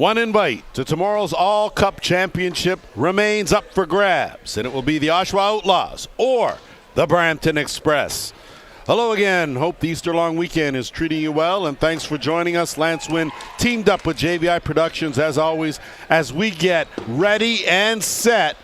One invite to tomorrow's All-Cup Championship remains up for grabs, and it will be the Oshawa Outlaws or the Brampton Express. Hello again. Hope the Easter long weekend is treating you well, and thanks for joining us. Lance Wynn teamed up with JVI Productions, as always, as we get ready and set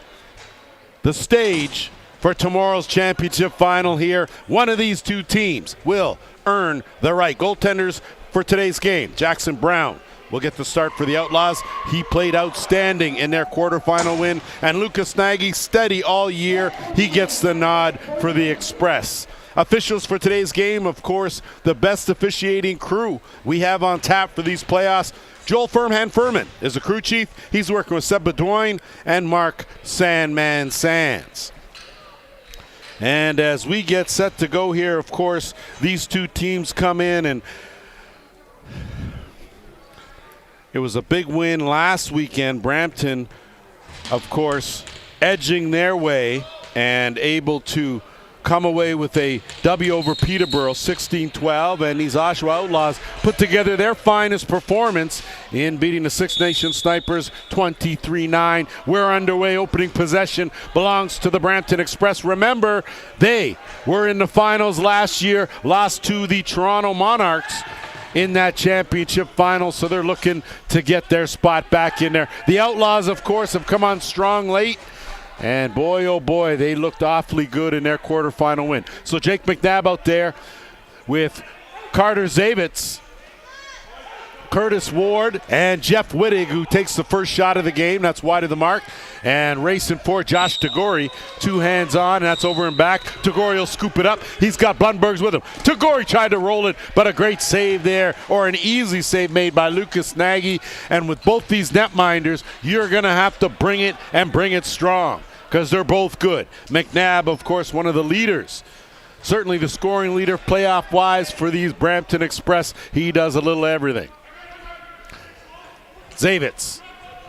the stage for tomorrow's championship final here. One of these two teams will earn the right. Goaltenders for today's game: Jackson Brown will get the start for the Outlaws. He played outstanding in their quarterfinal win. And Lucas Nagy, steady all year. He gets the nod for the Express. Officials for today's game, of course, the best officiating crew we have on tap for these playoffs. Joel Firmhand Furman is the crew chief. He's working with Seb Bedoin and Mark Sandman Sands. And as we get set to go here, of course, these two teams come in, and it was a big win last weekend. Brampton, of course, edging their way and able to come away with a W over Peterborough, 16-12. And these Oshawa Outlaws put together their finest performance in beating the Six Nations Snipers 23-9. We're underway. Opening possession belongs to the Brampton Express. Remember, they were in the finals last year, lost to the Toronto Monarchs in that championship final, so they're looking to get their spot back in there. The Outlaws, of course, have come on strong late, and boy, oh boy, they looked awfully good in their quarterfinal win. So Jake McNabb out there with Carter Zavitz, Curtis Ward, and Jeff Wittig, who takes the first shot of the game. That's wide of the mark. And racing for Josh Tagore, two hands on, and that's over and back. Tagore will scoop it up. He's got Blundbergs with him. Tagore tried to roll it, but a great save there, or an easy save made by Lucas Nagy. And with both these netminders, you're going to have to bring it and bring it strong, because they're both good. McNabb, of course, one of the leaders. Certainly the scoring leader playoff-wise for these Brampton Express. He does a little everything. Zavitz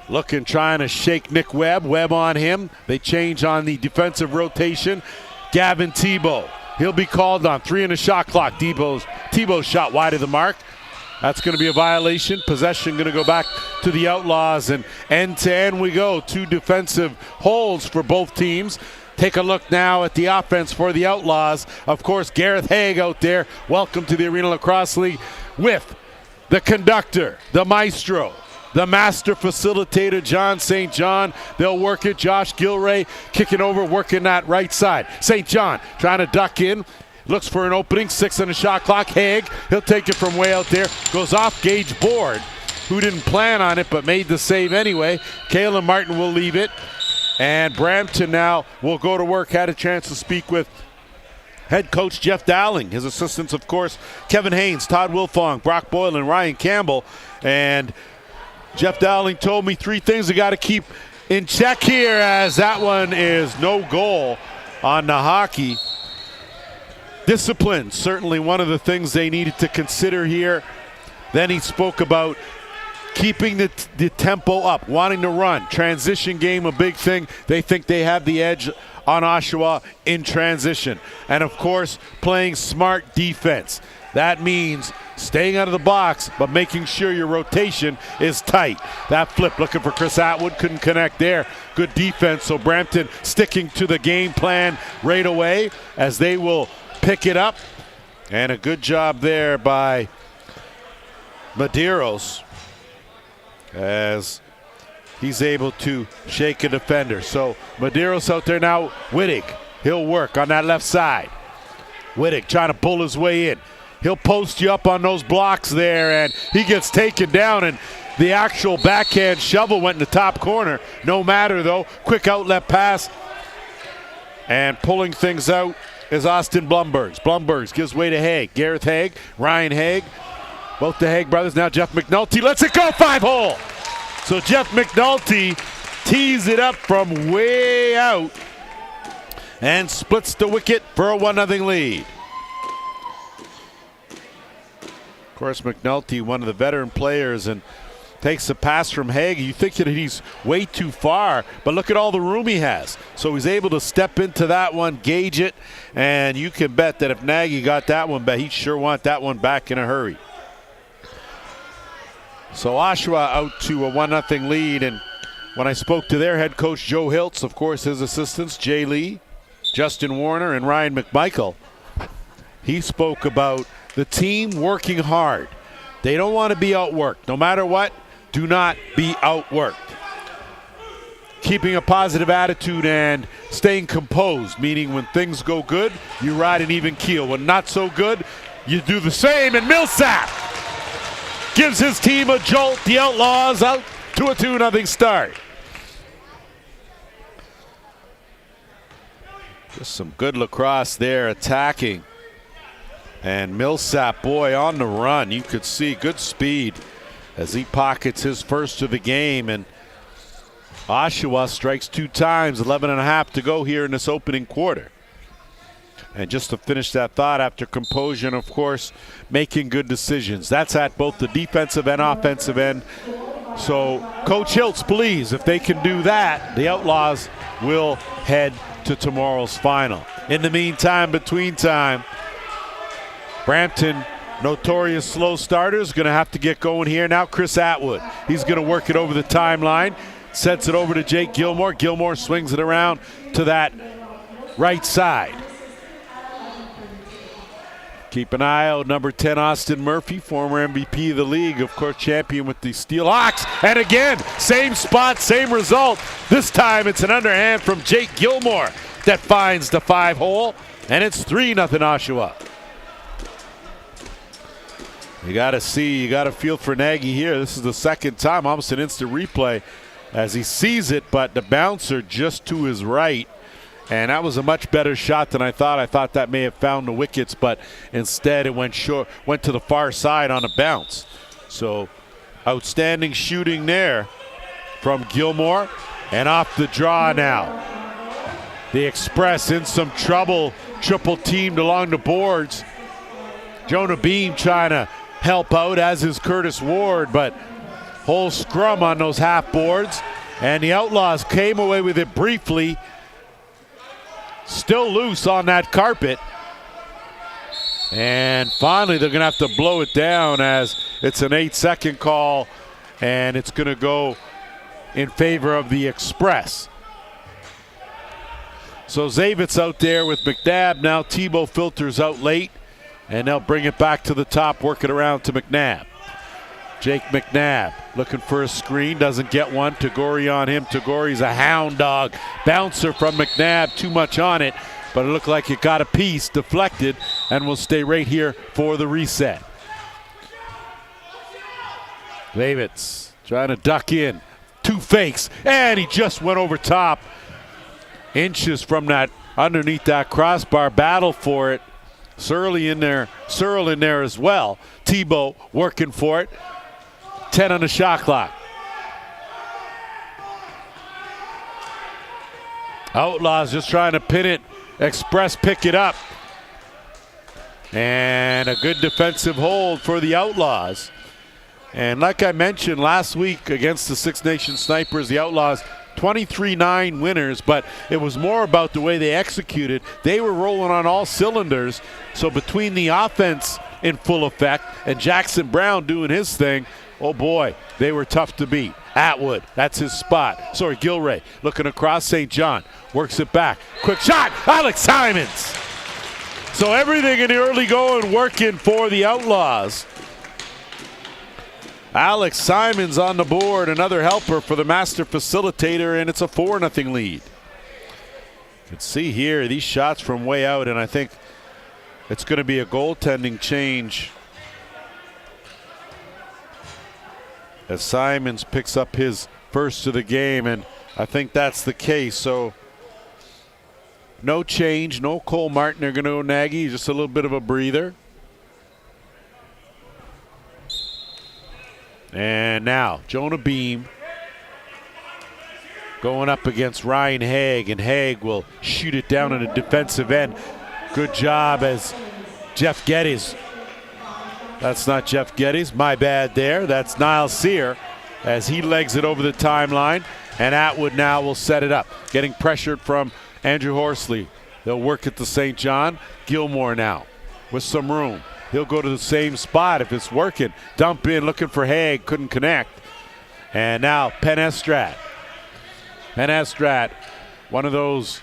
looking, trying to shake Nick Webb. Webb on him. They change on the defensive rotation. Gavin Thibault, he'll be called on. 3 in the shot clock. Thibault's shot wide of the mark. That's going to be a violation. Possession going to go back to the Outlaws, and end-to-end we go. 2 defensive holds for both teams. Take a look now at the offense for the Outlaws. Of course, Gareth Haig out there. Welcome to the Arena Lacrosse League with the conductor, the maestro, the master facilitator, John St. John. They'll work it. Josh Gilray kicking over, working that right side. St. John trying to duck in. Looks for an opening. 6 on the shot clock. Haig, he'll take it from way out there. Goes off Gage Board, who didn't plan on it but made the save anyway. Kayla Martin will leave it. And Brampton now will go to work. Had a chance to speak with head coach Jeff Dowling. His assistants, of course, Kevin Haynes, Todd Wilfong, Brock Boyle, and Ryan Campbell. And Jeff Dowling told me 3 things I got to keep in check here, as that one is no goal on the hockey. Discipline, certainly one of the things they needed to consider here. Then he spoke about keeping the tempo up, wanting to run. Transition game, a big thing. They think they have the edge on Oshawa in transition. And of course, playing smart defense. That means staying out of the box, but making sure your rotation is tight. That flip, looking for Chris Atwood, couldn't connect there. Good defense, so Brampton sticking to the game plan right away as they will pick it up. And a good job there by Medeiros as he's able to shake a defender. So Medeiros out there now. Wittig, he'll work on that left side. Wittig trying to pull his way in. He'll post you up on those blocks there, and he gets taken down, and the actual backhand shovel went in the top corner. No matter, though. Quick outlet pass. And pulling things out is Austin Blumbergs. Blumbergs gives way to Haig. Gareth Haig, Ryan Haig. Both the Haig brothers. Now Jeff McNulty lets it go 5-hole. So Jeff McNulty tees it up from way out and splits the wicket for a 1-0 lead. Of course, McNulty, one of the veteran players, and takes a pass from Haig. You think that he's way too far, but look at all the room he has. So he's able to step into that one, gauge it, and you can bet that if Nagy got that one back, he'd sure want that one back in a hurry. So Oshawa out to a 1-0 lead, and when I spoke to their head coach Joe Hiltz, of course his assistants Jay Lee, Justin Warner, and Ryan McMichael, he spoke about the team working hard. They don't want to be outworked. No matter what, do not be outworked. Keeping a positive attitude and staying composed, meaning when things go good, you ride an even keel. When not so good, you do the same. And Millsap gives his team a jolt. The Outlaws out to a 2-0 start. Just some good lacrosse there, attacking. And Millsap, boy, on the run. You could see good speed as he pockets his first of the game. And Oshawa strikes 2 times, 11.5 to go here in this opening quarter. And just to finish that thought, after composure, of course, making good decisions. That's at both the defensive and offensive end. So Coach Hiltz believes if they can do that, the Outlaws will head to tomorrow's final. In the meantime, between time, Brampton, notorious slow starters, going to have to get going here. Now Chris Atwood, he's going to work it over the timeline. Sets it over to Jake Gilmore. Gilmore swings it around to that right side. Keep an eye out, number 10, Austin Murphy, former MVP of the league, of course, champion with the Steelhawks. And again, same spot, same result. This time it's an underhand from Jake Gilmore that finds the 5-hole, and it's 3-0 Oshawa. You got to see, you got to feel for Nagy here. This is the second time, almost an instant replay, as he sees it, but the bouncer just to his right. And that was a much better shot than I thought. I thought that may have found the wickets, but instead it went short, went to the far side on a bounce. So outstanding shooting there from Gilmore, and off the draw now. The Express in some trouble, triple teamed along the boards. Jonah Beam trying to help out, as is Curtis Ward, but whole scrum on those half boards, and the Outlaws came away with it briefly. Still loose on that carpet, and finally they're going to have to blow it down as it's an 8-second call, and it's going to go in favor of the Express. So Zavitz out there with McNabb. Now Tebow filters out late, and they'll bring it back to the top, work it around to McNabb. Jake McNabb looking for a screen, doesn't get one. Tagore on him. Tagore's a hound dog. Bouncer from McNabb, too much on it, but it looked like it got a piece, deflected, and will stay right here for the reset. Zavitz trying to duck in. 2 fakes, and he just went over top. Inches from that, underneath that crossbar, battle for it. Searle in there as well. Tebow working for it. 10 on the shot clock. Outlaws just trying to pin it. Express pick it up. And a good defensive hold for the Outlaws. And like I mentioned last week against the Six Nations Snipers, the Outlaws 23-9 winners, but it was more about the way they executed. They were rolling on all cylinders. So between the offense in full effect and Jackson Brown doing his thing, oh boy, they were tough to beat. Atwood, that's his spot. Sorry, Gilray looking across St. John, works it back. Quick shot, Alex Simons. So everything in the early going working for the Outlaws. Alex Simons on the board, another helper for the master facilitator, and it's a 4-0 lead. You can see here these shots from way out, and I think it's going to be a goaltending change as Simons picks up his first of the game, and I think that's the case. So no change, no Cole Martin or Gano Nagy, just a little bit of a breather. And now Jonah Beam going up against Ryan Haig, and Haig will shoot it down in the defensive end. Good job as Jeff Geddes. That's not Jeff Geddes, my bad there. That's Niall Sear as he legs it over the timeline, and Atwood now will set it up. Getting pressured from Andrew Horsley. They'll work it to St. John. Gilmore now with some room. he'll go to the same spot if it's working. Dump in, looking for Haig, couldn't connect. And now Penestrat. Penestrat, one of those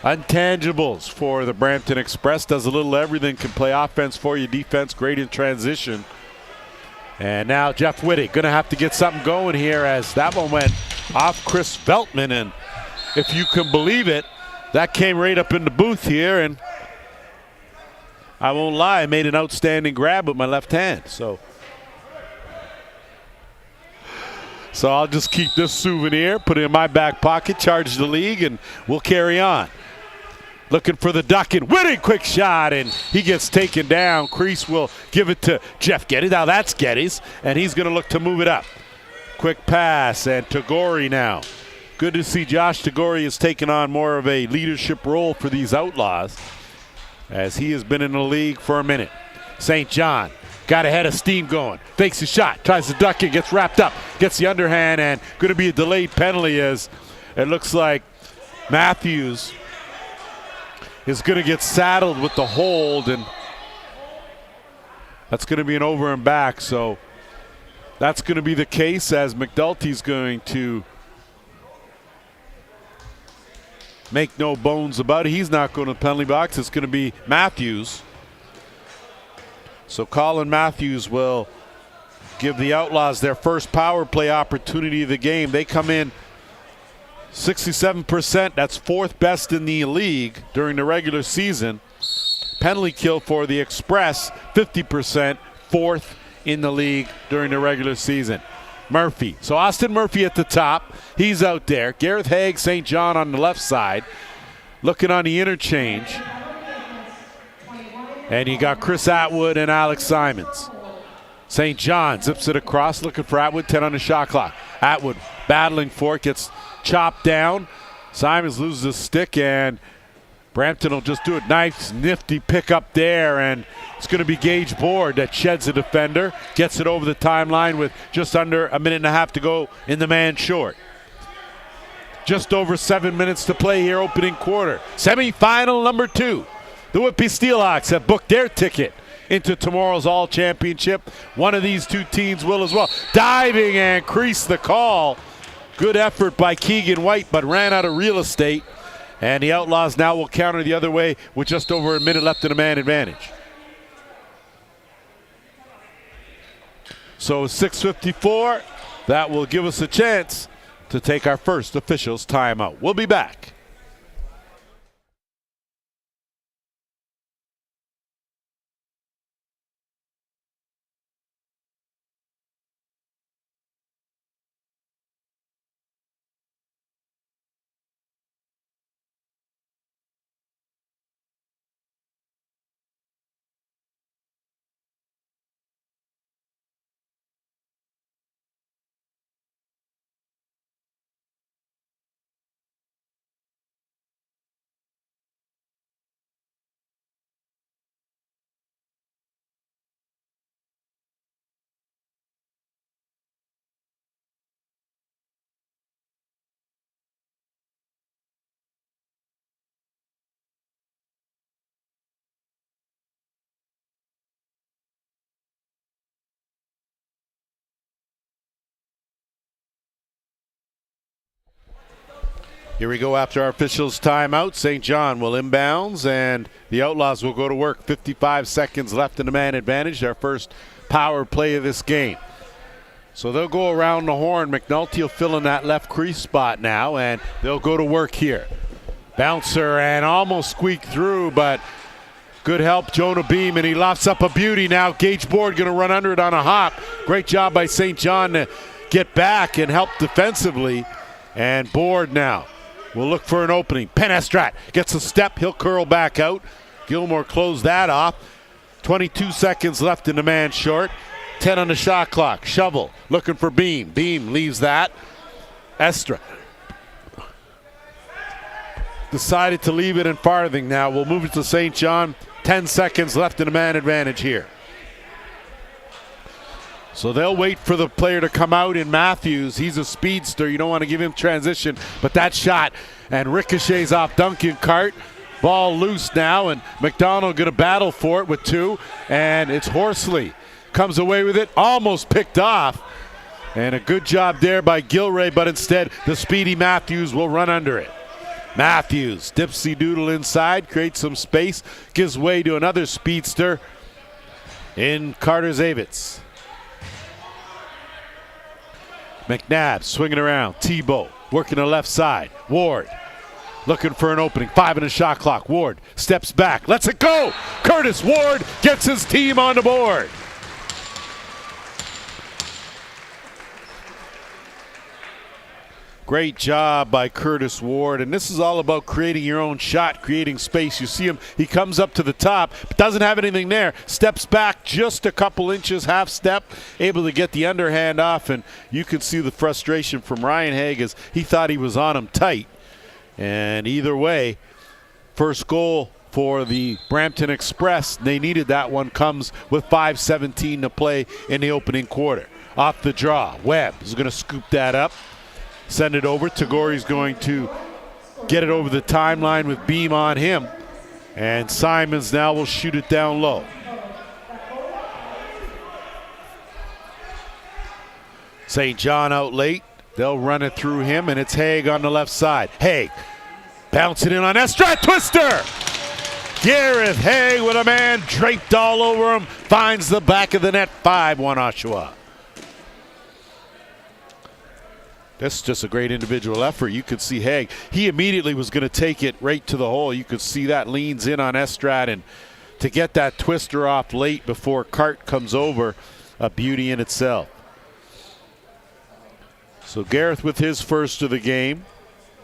intangibles for the Brampton Express. Does a little everything, can play offense for you, defense, great in transition. And now Jeff Whitty going to have to get something going here, as that one went off Chris Veltman. And if you can believe it, that came right up in the booth here. And I won't lie, I made an outstanding grab with my left hand. So I'll just keep this souvenir, put it in my back pocket, charge the league, and we'll carry on. Looking for the duck, and Whitty, quick shot, and he gets taken down. Crease will give it to Jeff Geddes. Now that's Geddes, and he's going to look to move it up. Quick pass, and Tagore now. Good to see Josh Tagore has taken on more of a leadership role for these Outlaws, as he has been in the league for a minute. St. John got a head of steam going. Fakes a shot, tries to duck it, gets wrapped up, gets the underhand, and going to be a delayed penalty, as it looks like Matthews is going to get saddled with the hold, and that's going to be an over and back. So that's going to be the case, as McDulty's going to make no bones about it. He's not going to the penalty box. It's going to be Matthews. So Colin Matthews will give the Outlaws their first power play opportunity of the game. They come in 67%. That's fourth best in the league during the regular season. Penalty kill for the Express, 50%, fourth in the league during the regular season. Murphy. So Austin Murphy at the top. He's out there. Gareth Haig, St. John on the left side. Looking on the interchange. And you got Chris Atwood and Alex Simons. St. John zips it across, looking for Atwood, 10 on the shot clock. Atwood battling for it, gets chopped down. Simons loses his stick, and Brampton will just do it. Nice, nifty pick up there, and it's going to be Gage Board that sheds a defender, gets it over the timeline with just under a minute and a half to go in the man short. Just over 7 minutes to play here, opening quarter. Semi-final number 2. The Whitby Steelhawks have booked their ticket into tomorrow's All-Championship. One of these two teams will as well. Diving and crease the call. Good effort by Keegan White, but ran out of real estate. And the Outlaws now will counter the other way with just over a minute left in a man advantage. So 6:54, that will give us a chance to take our first officials timeout. We'll be back. Here we go after our officials' timeout. St. John will inbounds, and the Outlaws will go to work. 55 seconds left in the man advantage, their first power play of this game. So they'll go around the horn. McNulty will fill in that left crease spot now, and they'll go to work here. Bouncer and almost squeaked through, but good help, Jonah Beam, and he lofts up a beauty now. Gage Board going to run under it on a hop. Great job by St. John to get back and help defensively. And Board now will look for an opening. Penestrat gets a step. He'll curl back out. Gilmore closed that off. 22 seconds left in the man short. 10 on the shot clock. Shovel looking for Beam. Beam leaves that. Estra decided to leave it in Farthing now. We'll move it to St. John. 10 seconds left in the man advantage here. So they'll wait for the player to come out in Matthews. He's a speedster. You don't want to give him transition. But that shot and ricochets off Duncan Cart. Ball loose now, and McDonald going to battle for it with 2, and it's Horsley. Comes away with it, almost picked off. And a good job there by Gilray, but instead the speedy Matthews will run under it. Matthews, dipsy doodle inside, creates some space, gives way to another speedster in Carter Zavitz. McNabb swinging around, Tebow working the left side. Ward looking for an opening, 5 in the shot clock. Ward steps back, lets it go. Curtis Ward gets his team on the board. Great job by Curtis Ward, and this is all about creating your own shot, creating space. You see him, he comes up to the top, but doesn't have anything there. Steps back just a couple inches, half step, able to get the underhand off, and you can see the frustration from Ryan Haig as he thought he was on him tight. And either way, first goal for the Brampton Express, they needed that one, comes with 5:17 to play in the opening quarter. Off the draw, Webb is going to scoop that up. Send it over. Tagore's going to get it over the timeline with Beam on him. And Simons now will shoot it down low. St. John out late. They'll run it through him, and it's Haig on the left side. Haig bouncing in on Estrad. Twister! Gareth Haig with a man draped all over him. Finds the back of the net. 5-1 Oshawa. That's just a great individual effort. You could see Haig. He immediately was going to take it right to the hole. You could see that, leans in on Estrad, and to get that twister off late before Cart comes over, a beauty in itself. So Gareth with his first of the game.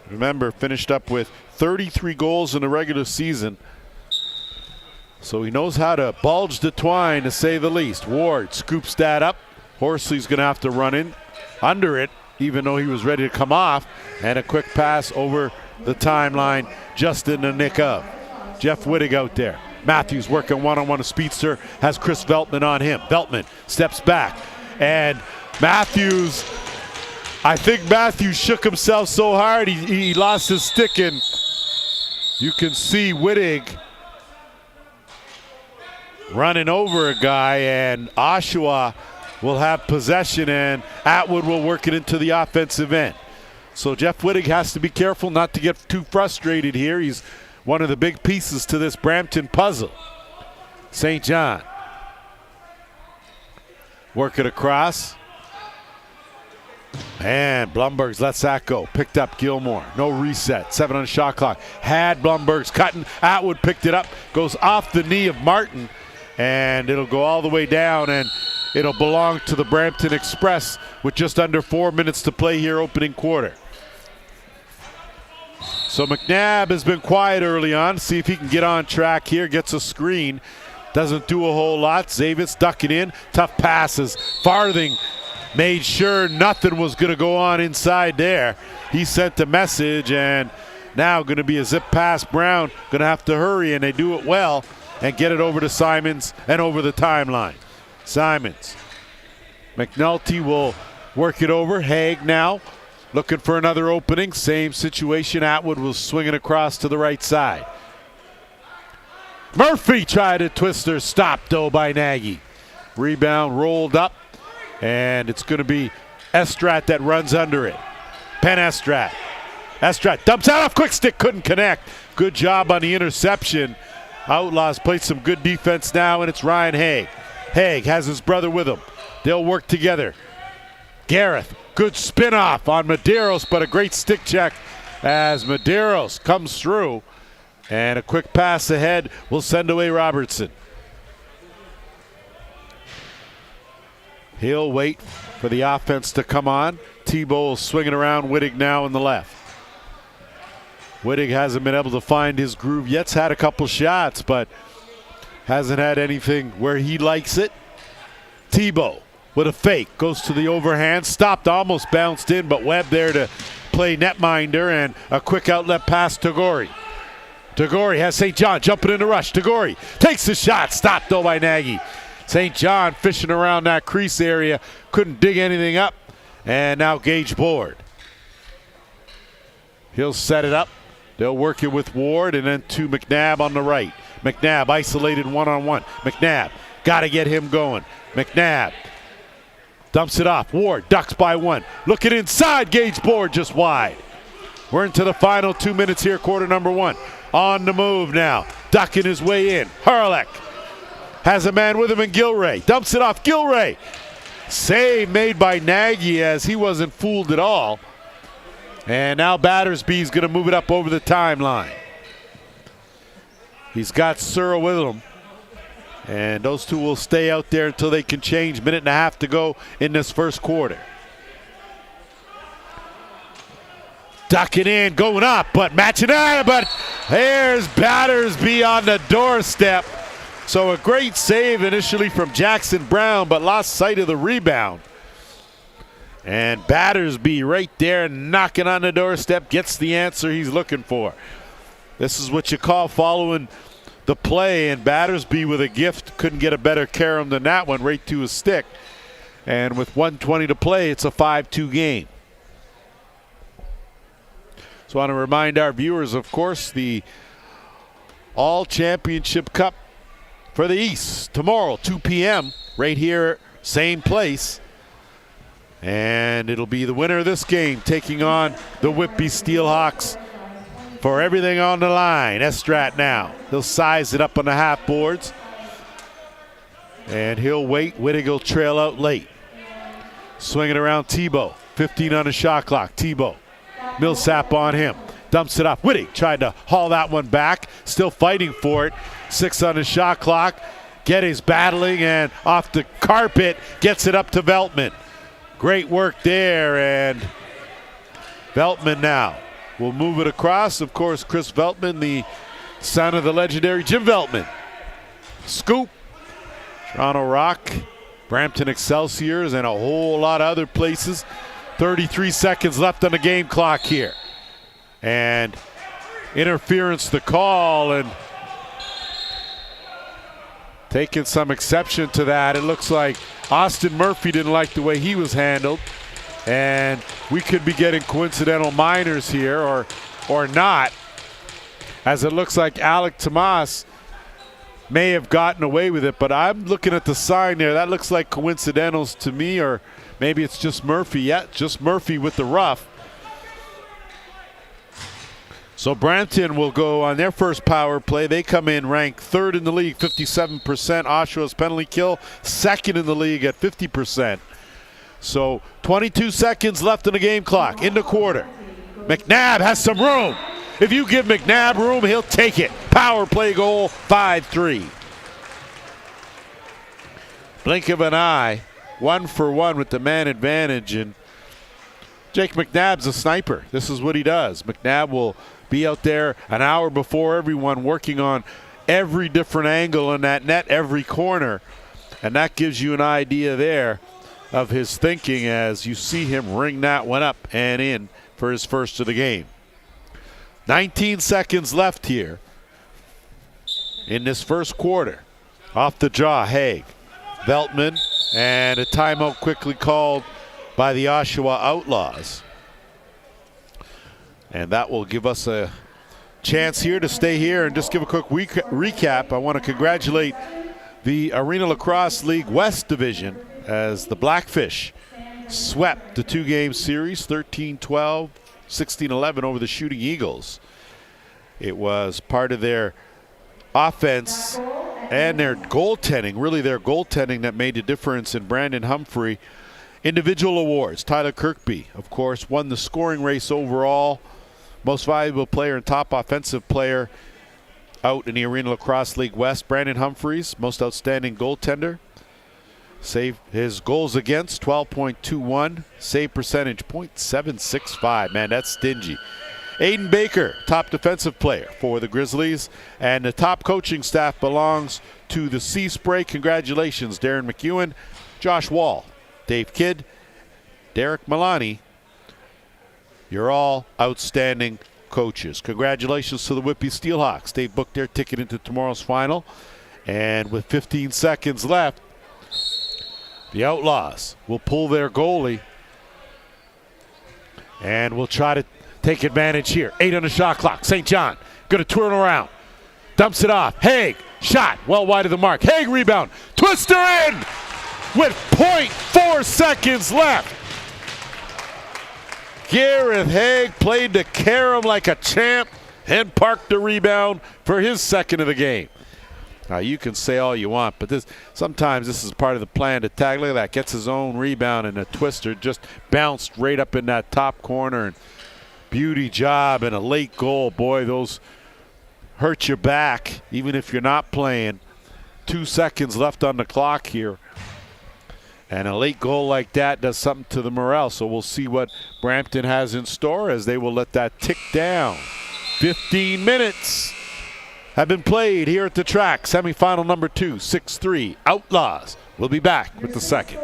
Remember, finished up with 33 goals in the regular season. So he knows how to bulge the twine, to say the least. Ward scoops that up. Horsley's going to have to run in under it, even though he was ready to come off, and a quick pass over the timeline just in the nick of. Jeff Wittig out there. Matthews working one-on-one. A speedster has Chris Veltman on him. Veltman steps back, and Matthews, I think Matthews shook himself so hard he lost his stick, and you can see Wittig running over a guy, and Oshawa will have possession, and Atwood will work it into the offensive end. So Jeff Wittig has to be careful not to get too frustrated here. He's one of the big pieces to this Brampton puzzle. St. John work it across, and Blumberg's lets that go. Picked up Gilmore. No reset. 7 on the shot clock. Had Blumberg's cutting. Atwood picked it up. Goes off the knee of Martin, and it'll go all the way down, and it'll belong to the Brampton Express with just under 4 minutes to play here opening quarter. So McNabb has been quiet early on. See if he can get on track here. Gets a screen. Doesn't do a whole lot. Zavitz ducking in. Tough passes. Farthing made sure nothing was going to go on inside there. He sent a message, and now going to be a zip pass. Brown going to have to hurry, and they do it well and get it over to Simons and over the timeline. Simons. McNulty will work it over. Haig now looking for another opening. Same situation. Atwood will swing it across to the right side. Murphy tried a twister. Stopped though by Nagy. Rebound rolled up, and it's going to be Estrad that runs under it. Penn Estrad. Estrad dumps out off quick stick. Couldn't connect. Good job on the interception. Outlaws played some good defense now, and it's Ryan Haig. Haig has his brother with him. They'll work together. Gareth, good spin off on Medeiros, but a great stick check as Medeiros comes through. And a quick pass ahead will send away Robertson. He'll wait for the offense to come on. Tebow swinging around Wittig now in the left. Wittig hasn't been able to find his groove yet. He's had a couple shots, but hasn't had anything where he likes it. Tebow with a fake. Goes to the overhand. Stopped, almost bounced in, but Webb there to play netminder, and a quick outlet pass to Tagore. Tagore has St. John jumping in the rush. Tagore takes the shot. Stopped though by Nagy. St. John fishing around that crease area. Couldn't dig anything up. And now Gage board. He'll set it up. They'll work it with Ward and then to McNabb on the right. McNabb isolated one-on-one. McNabb, got to get him going. McNabb dumps it off. Ward ducks by one. Looking inside, Gage board just wide. We're into the final 2 minutes here, quarter number one. On the move now, ducking his way in. Harlech has a man with him in Gilray. Dumps it off, Gilray. Save made by Nagy as he wasn't fooled at all. And now Battersby's going to move it up over the timeline. He's got Searle with him. And those two will stay out there until they can change. Minute and a half to go in this first quarter. Ducking in, going up, but matching out. But there's Battersby on the doorstep. So a great save initially from Jackson Brown, but lost sight of the rebound. And Battersby right there knocking on the doorstep, gets the answer he's looking for. This is what you call following the play, and Battersby with a gift couldn't get a better carom than that one, right to his stick. And with 1:20 to play, it's a 5-2 game. So I want to remind our viewers, of course, the All-Championship Cup for the East tomorrow, 2 p.m., right here, same place. And it'll be the winner of this game taking on the Whitby Steelhawks for everything on the line. Estrat now. He'll size it up on the half boards. And he'll wait. Wittig will trail out late. Swing it around Tebow. 15 on the shot clock. Tebow. Millsap on him. Dumps it off. Wittig tried to haul that one back. Still fighting for it. 6 on the shot clock. Geddes battling and off the carpet. Gets it up to Veltman. Great work there, and Veltman now will move it across. Of course, Chris Veltman, the son of the legendary Jim Veltman. Scoop. Toronto Rock, Brampton Excelsiors, and a whole lot of other places. 33 seconds left on the game clock here. And interference the call, and taking some exception to that. It looks like Austin Murphy didn't like the way he was handled, and we could be getting coincidental minors here or not, as it looks like Alec Tomas may have gotten away with it, but I'm looking at the sign there. That looks like coincidentals to me, or maybe it's just Murphy. Yeah, just Murphy with the rough. So Brampton will go on their first power play. They come in ranked 3rd in the league, 57%. Oshawa's penalty kill, 2nd in the league at 50%. So 22 seconds left in the game clock, in the quarter. McNabb has some room. If you give McNabb room, he'll take it. Power play goal, 5-3. Blink of an eye, 1 for 1 with the man advantage. And Jake McNabb's a sniper. This is what he does. McNabb will be out there an hour before everyone, working on every different angle in that net, every corner. And that gives you an idea there of his thinking as you see him ring that one up and in for his first of the game. 19 seconds left here in this first quarter. Off the draw, Haig. Veltman, and a timeout quickly called by the Oshawa Outlaws. And that will give us a chance here to stay here and just give a quick recap. I want to congratulate the Arena Lacrosse League West Division as the Blackfish swept the 2-game series, 13-12, 16-11 over the Shooting Eagles. It was part of their offense and their goaltending, really their goaltending, that made a difference in Brandon Humphrey. Individual awards. Tyler Kirkby, of course, won the scoring race overall. Most valuable player and top offensive player out in the Arena Lacrosse League West. Brandon Humphreys, most outstanding goaltender. Save his goals against, 12.21. Save percentage, .765. Man, that's stingy. Aiden Baker, top defensive player for the Grizzlies. And the top coaching staff belongs to the Sea Spray. Congratulations, Darren McEwen, Josh Wall, Dave Kidd, Derek Milani. You're all outstanding coaches. Congratulations to the Whitby Steelhawks. They booked their ticket into tomorrow's final. And with 15 seconds left, the Outlaws will pull their goalie and will try to take advantage here. 8 on the shot clock. St. John going to twirl around. Dumps it off. Haig, shot, well wide of the mark. Haig rebound. Twister in with .4 seconds left. Gareth Haig played to Karam like a champ and parked the rebound for his second of the game. Now, you can say all you want, but sometimes this is part of the plan to attack. Look at that. Gets his own rebound, and a twister just bounced right up in that top corner. And beauty job and a late goal. Boy, those hurt your back, even if you're not playing. 2 seconds left on the clock here. And a late goal like that does something to the morale. So we'll see what Brampton has in store as they will let that tick down. 15 minutes have been played here at the track. Semifinal number 2, 6-3 Outlaws. We'll be back with the second.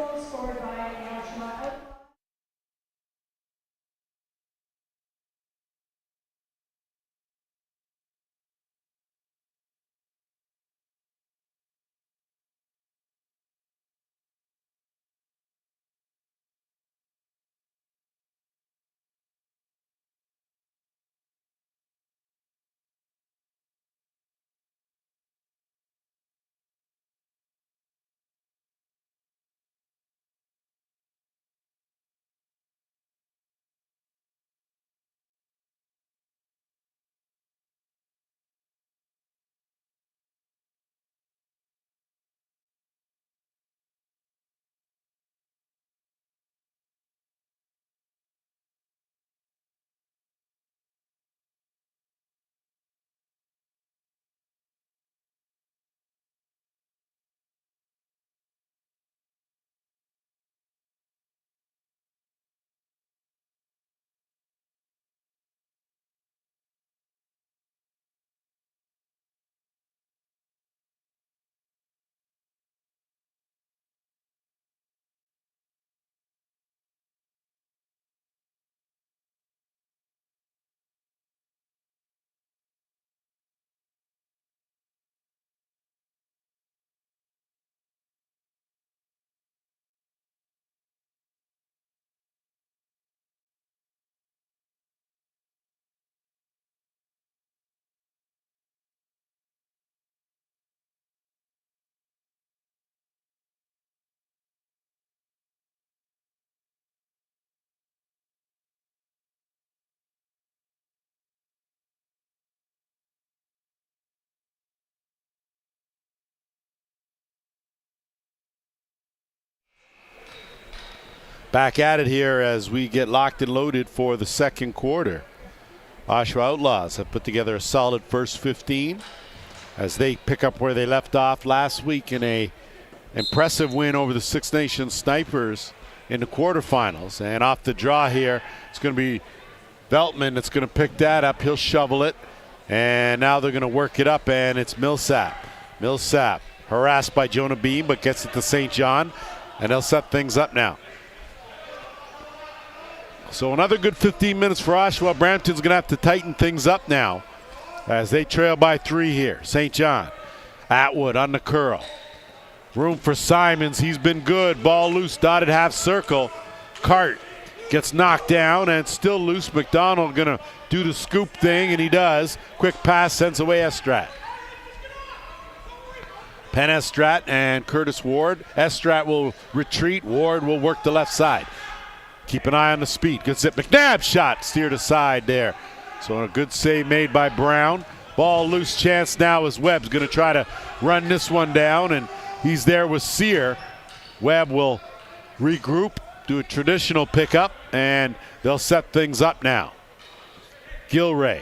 Back at it here as we get locked and loaded for the second quarter. Oshawa Outlaws have put together a solid first 15 as they pick up where they left off last week in a impressive win over the Six Nations Snipers in the quarterfinals. And off the draw here, it's going to be Veltman that's going to pick that up. He'll shovel it. And now they're going to work it up, and it's Millsap. Millsap harassed by Jonah Beam, but gets it to St. John, and they'll set things up now. So another good 15 minutes for Oshawa. Brampton's going to have to tighten things up now as they trail by 3 here. St. John. Atwood on the curl. Room for Simons. He's been good. Ball loose, dotted half circle. Cart gets knocked down and still loose. McDonald going to do the scoop thing, and he does. Quick pass sends away Estrat. Penn Estrat and Curtis Ward. Estrat will retreat. Ward will work the left side. Keep an eye on the speed. Good zip. McNabb shot steered aside there. So a good save made by Brown. Ball loose chance now as Webb's going to try to run this one down, and he's there with Sear. Webb will regroup, do a traditional pickup, and they'll set things up now. Gilray.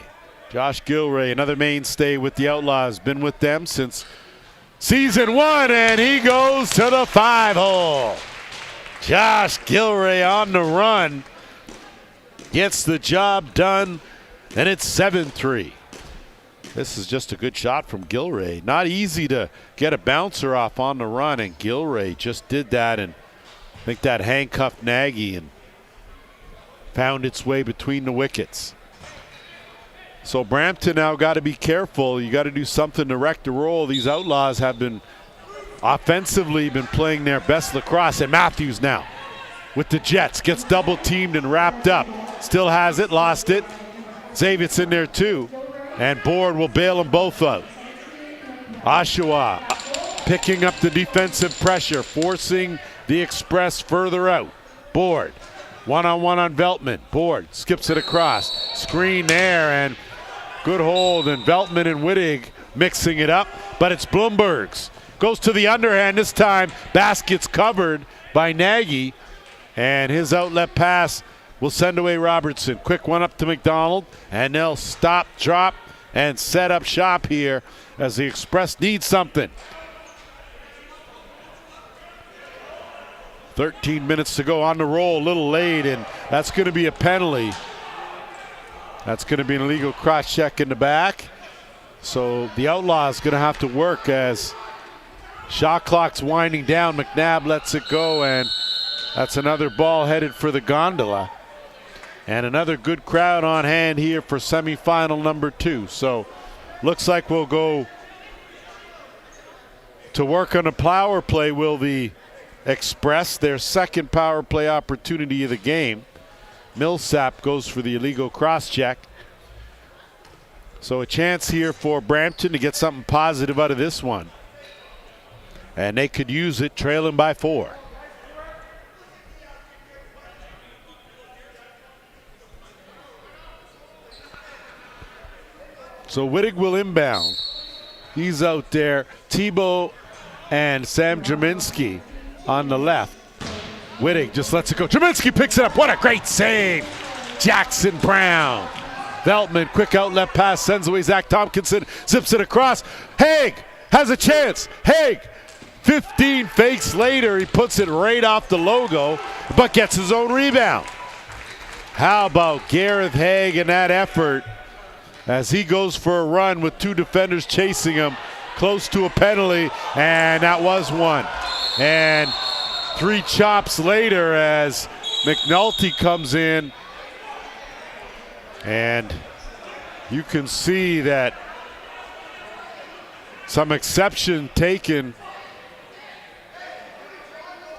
Josh Gilray, another mainstay with the Outlaws. Been with them since season 1, and he goes to the 5-hole. Josh Gilray on the run. Gets the job done, and it's 7-3. This is just a good shot from Gilray. Not easy to get a bouncer off on the run, and Gilray just did that, and I think that handcuffed Nagy and found its way between the wickets. So Brampton now got to be careful. You got to do something to wreck the roll. These Outlaws have been offensively playing their best lacrosse, and Matthews now with the Jets gets double teamed and wrapped up. Still has it, lost it. Zavit's in there too. And Board will bail them both out. Oshawa picking up the defensive pressure, forcing the Express further out. Board, one-on-one on Veltman. Board skips it across. Screen there, and good hold. And Veltman and Wittig mixing it up, but it's Bloomberg's. Goes to the underhand this time. Basket's covered by Nagy, and his outlet pass will send away Robertson. Quick one up to McDonald, and they'll stop, drop, and set up shop here as the Express needs something. 13 minutes to go on the roll, a little late, and that's going to be a penalty. That's going to be an illegal cross check in the back. So the Outlaws going to have to work as shot clock's winding down. McNabb lets it go, and that's another ball headed for the gondola. And another good crowd on hand here for semifinal number 2. So looks like we'll go to work on a power play, will the Express, their second power play opportunity of the game. Millsap goes for the illegal cross check. So a chance here for Brampton to get something positive out of this one. And they could use it, trailing by 4. So Wittig will inbound. He's out there. Tebow and Sam Jerminski on the left. Wittig just lets it go. Jerminski picks it up. What a great save. Jackson Brown. Veltman, quick outlet pass, sends away Zach Tompkinson, zips it across. Haig has a chance. Haig, 15 fakes later, he puts it right off the logo, but gets his own rebound. How about Gareth Haig and that effort as he goes for a run with 2 defenders chasing him, close to a penalty, and that was one. And 3 chops later as McNulty comes in, and you can see that some exception taken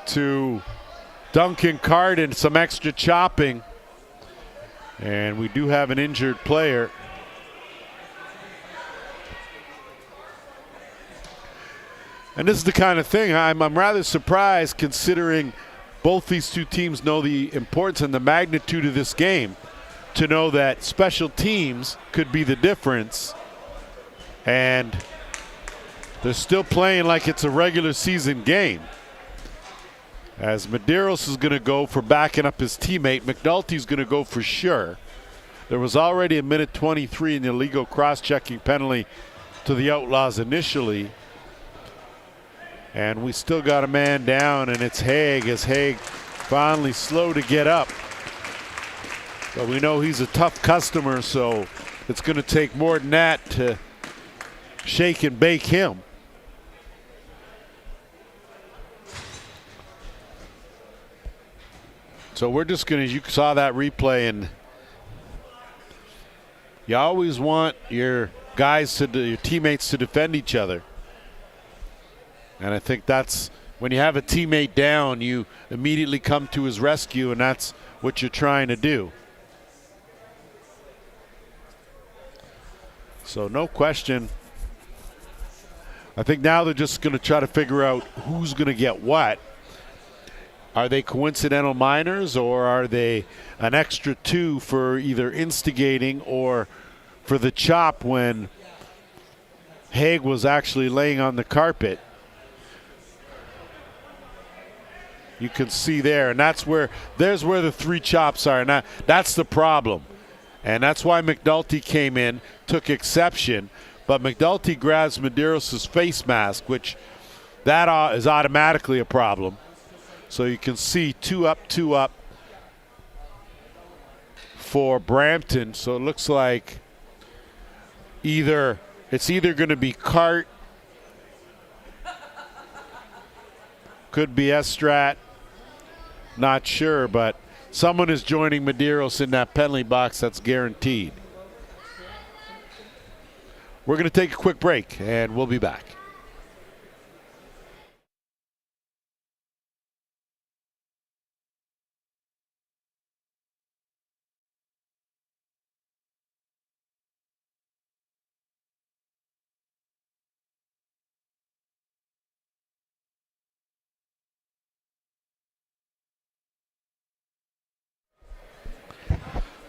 to Duncan Carden, some extra chopping, and we do have an injured player. And this is the kind of thing I'm rather surprised, considering both these two teams know the importance and the magnitude of this game, to know that special teams could be the difference, and they're still playing like it's a regular season game. As Medeiros is going to go for backing up his teammate, McNulty's going to go for sure. There was already a minute 23 in the illegal cross-checking penalty to the Outlaws initially. And we still got a man down, and it's Haig, as Haig finally slow to get up. But we know he's a tough customer, so it's going to take more than that to shake and bake him. So we're just going to, you saw that replay, and you always want your guys to, your teammates to defend each other. And I think that's when you have a teammate down, you immediately come to his rescue, and that's what you're trying to do. So no question. I think now they're just going to try to figure out who's going to get what. Are they coincidental minors, or are they an extra 2 for either instigating or for the chop when Haig was actually laying on the carpet? You can see there, and there's where the 3 chops are, and that's the problem. And that's why McNulty came in, took exception, but McNulty grabs Medeiros' face mask, which that is automatically a problem. So you can see 2 up for Brampton. So it looks like it's either going to be Cart, could be Estrat, not sure, but someone is joining Medeiros in that penalty box, that's guaranteed. We're going to take a quick break, and we'll be back.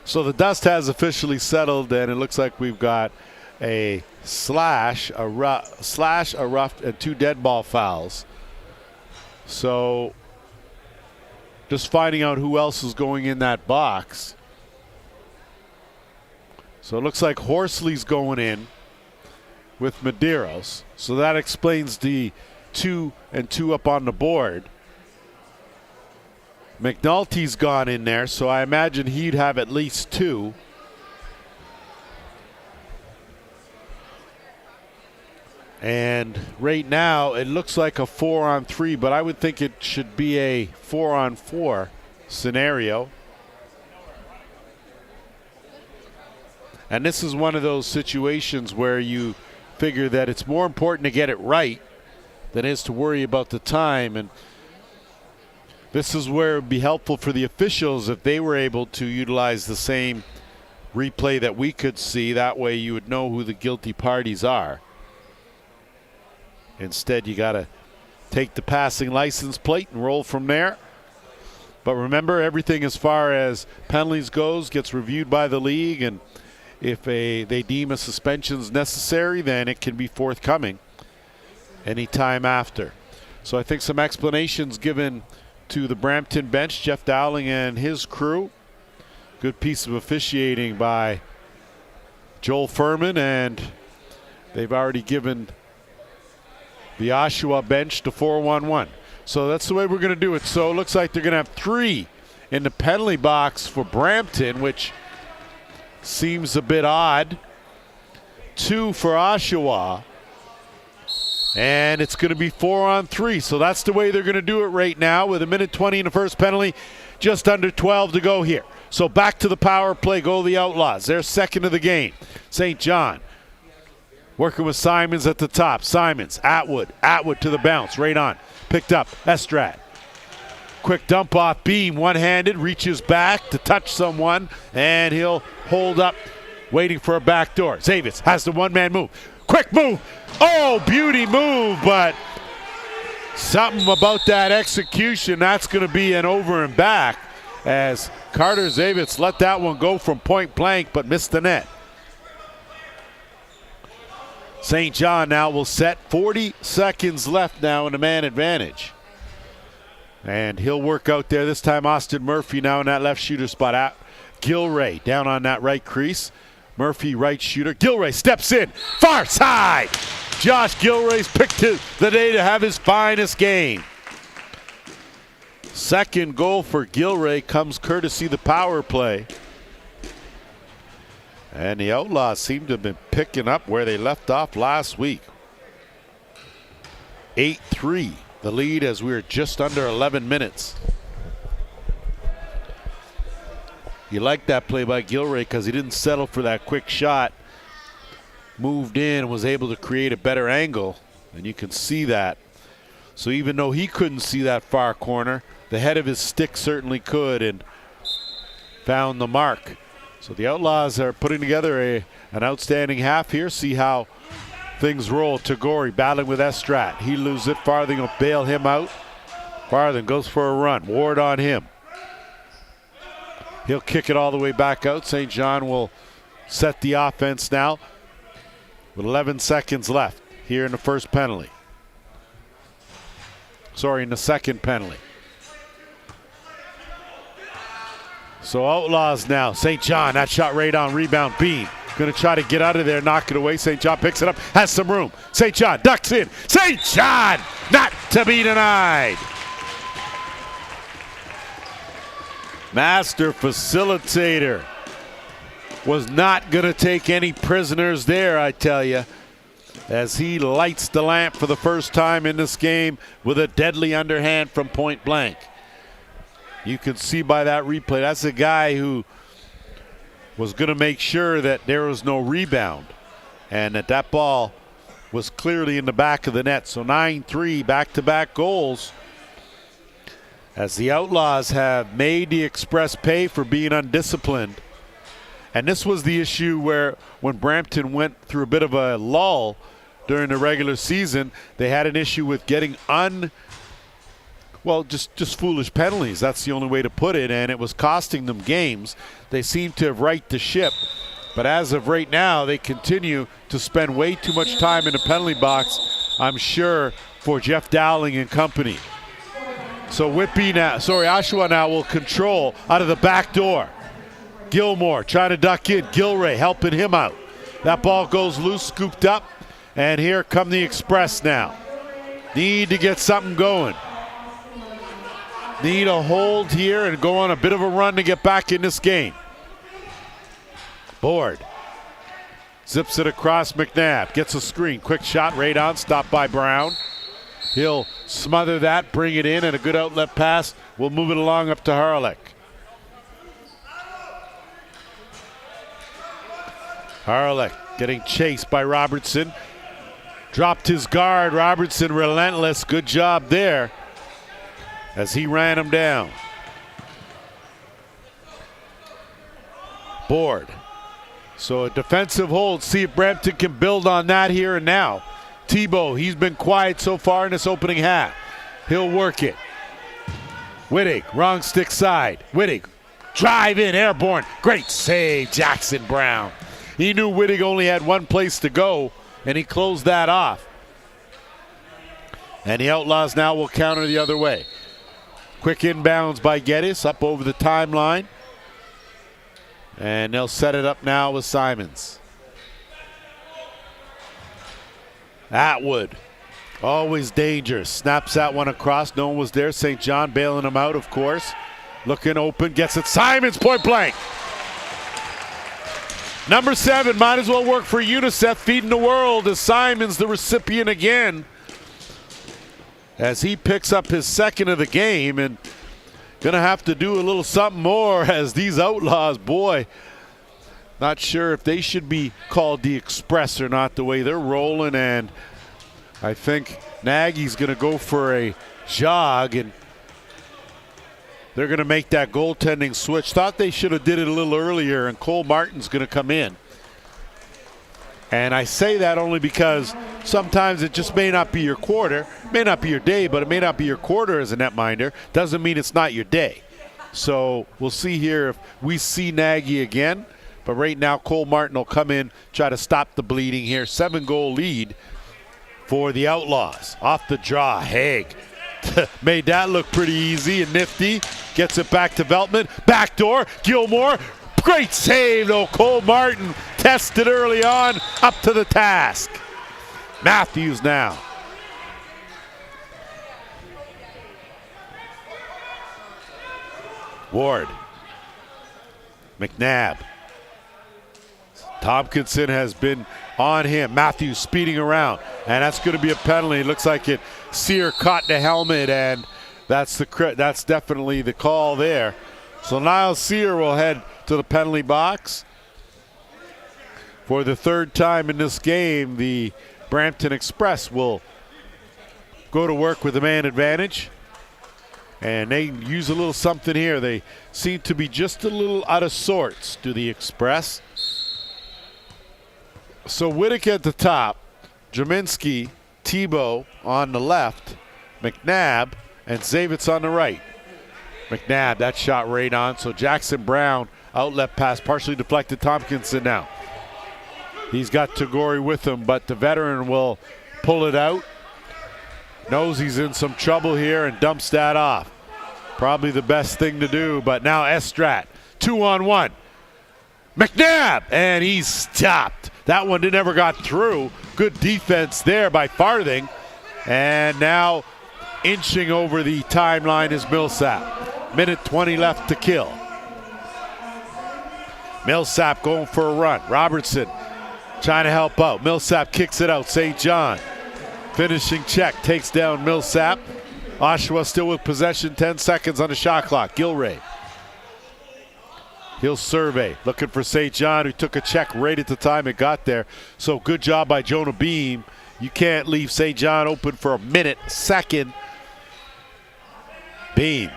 So the dust has officially settled, and it looks like we've got a slash, a rough, and 2 dead ball fouls. So just finding out who else is going in that box. So it looks like Horsley's going in with Medeiros. So that explains the 2 and 2 up on the board. McNulty's gone in there, so I imagine he'd have at least 2. And right now it looks like a 4-on-3, but I would think it should be a 4-on-4 scenario. And this is one of those situations where you figure that it's more important to get it right than it is to worry about the time. And this is where it would be helpful for the officials if they were able to utilize the same replay that we could see. That way you would know who the guilty parties are. Instead, you got to take the passing license plate and roll from there. But remember, everything as far as penalties goes gets reviewed by the league, and if they deem a suspension is necessary, then it can be forthcoming anytime after. So I think some explanations given to the Brampton bench, Jeff Dowling and his crew. Good piece of officiating by Joel Furman, and they've already given the Oshawa bench the 4-1-1. So that's the way we're going to do it. So it looks like they're going to have 3 in the penalty box for Brampton, which seems a bit odd. 2 for Oshawa. And it's going to be 4-on-3. So that's the way they're going to do it right now, with 1:20 in the first penalty, just under 12 to go here. So back to the power play, Goalie Outlaws. They're second of the game. St. John working with Simons at the top. Simons, Atwood to the bounce, right on. Picked up, Estrad. Quick dump off Beam, one-handed, reaches back to touch someone, and he'll hold up, waiting for a backdoor. Zavitz has the one-man move. Quick move. Oh, beauty move, but something about that execution, that's going to be an over and back, as Carter Zavitz let that one go from point blank but missed the net. St. John now will set 40 seconds left now in a man advantage. And he'll work out there. This time Austin Murphy now in that left shooter spot. At Gilray down on that right crease. Murphy right shooter. Gilray steps in. Far side. Josh Gilray's picked the day to have his finest game. Second goal for Gilray comes courtesy the power play. And the Outlaws seem to have been picking up where they left off last week. 8-3, the lead as we're just under 11 minutes. You like that play by Gilray because he didn't settle for that quick shot. Moved in and was able to create a better angle, and you can see that. So even though he couldn't see that far corner, the head of his stick certainly could, and found the mark. So the Outlaws are putting together an outstanding half here. See how things roll. Tagori battling with Estrat. He loses it. Farthing will bail him out. Farthing goes for a run. Ward on him. He'll kick it all the way back out. St. John will set the offense now with 11 seconds left here in the first penalty. Sorry, in the second penalty. So Outlaws now. St. John, that shot right on, rebound, Beam. Going to try to get out of there, knock it away. St. John picks it up, has some room. St. John ducks in. St. John, not to be denied. Master facilitator was not going to take any prisoners there, I tell you, as he lights the lamp for the first time in this game with a deadly underhand from point blank. You can see by that replay, that's a guy who was going to make sure that there was no rebound and that ball was clearly in the back of the net. So 9-3, back-to-back goals, as the Outlaws have made the Express pay for being undisciplined. And this was the issue where when Brampton went through a bit of a lull during the regular season, they had an issue with getting well, just foolish penalties. That's the only way to put it, and it was costing them games. They seem to have righted the ship, but as of right now, they continue to spend way too much time in the penalty box, I'm sure, for Jeff Dowling and company. So Oshawa now will control out of the back door. Gilmore trying to duck in. Gilray helping him out. That ball goes loose, scooped up, and here come the Express now. Need to get something going. Need a hold here and go on a bit of a run to get back in this game. Board. Zips it across McNabb. Gets a screen. Quick shot right on. Stopped by Brown. He'll smother that, bring it in, and a good outlet pass. We'll move it along up to Harlech. Harlech getting chased by Robertson. Dropped his guard. Robertson relentless. Good job there as he ran him down. Board. So a defensive hold. See if Brampton can build on that here and now. Tebow, he's been quiet so far in this opening half. He'll work it. Wittig, wrong stick side. Wittig, drive in, airborne. Great save, Jackson Brown. He knew Wittig only had one place to go, and he closed that off. And the Outlaws now will counter the other way. Quick inbounds by Geddes up over the timeline. And they'll set it up now with Simons. Atwood, always dangerous. Snaps that one across. No one was there. St. John bailing him out, of course. Looking open, gets it. Simons, point blank. Number 7, might as well work for UNICEF, feeding the world, as Simons the recipient again. As he picks up his second of the game, and gonna have to do a little something more as these Outlaws, boy, not sure if they should be called the Express or not, the way they're rolling. And I think Nagy's going to go for a jog, and they're going to make that goaltending switch. Thought they should have did it a little earlier, and Cole Martin's going to come in. And I say that only because sometimes it just may not be your quarter, may not be your day, but it may not be your quarter as a netminder. Doesn't mean it's not your day. So we'll see here if we see Nagy again. But right now, Cole Martin will come in, try to stop the bleeding here. 7-goal lead for the Outlaws. Off the draw, Haig made that look pretty easy and nifty. Gets it back to Veltman. Backdoor, Gilmore. Great save, though. Cole Martin tested early on, up to the task. Matthews now. Ward. McNabb. Tompkinson has been on him. Matthews speeding around, and that's going to be a penalty. It looks like it. Sear caught the helmet, and that's definitely the call there. So Niles Sear will head to the penalty box. For the third time in this game, the Brampton Express will go to work with the man advantage. And they use a little something here. They seem to be just a little out of sorts, do the Express. So Wittig at the top, Jerminski, Tebow on the left, McNabb, and Zavitz on the right. McNabb, that shot right on. So Jackson Brown, outlet pass, partially deflected. Tompkinson now. He's got Tagore with him, but the veteran will pull it out. Knows he's in some trouble here and dumps that off. Probably the best thing to do, but now Estrat, 2-on-1. McNabb, and he's stopped. That one never got through. Good defense there by Farthing. And now inching over the timeline is Millsap. Minute 20 left to kill. Millsap going for a run. Robertson trying to help out. Millsap kicks it out. St. John. Finishing check. Takes down Millsap. Oshawa still with possession. 10 seconds on the shot clock. Gilray. He'll survey. Looking for St. John, who took a check right at the time it got there. So good job by Jonah Beam. You can't leave St. John open for a minute. Second. Beam.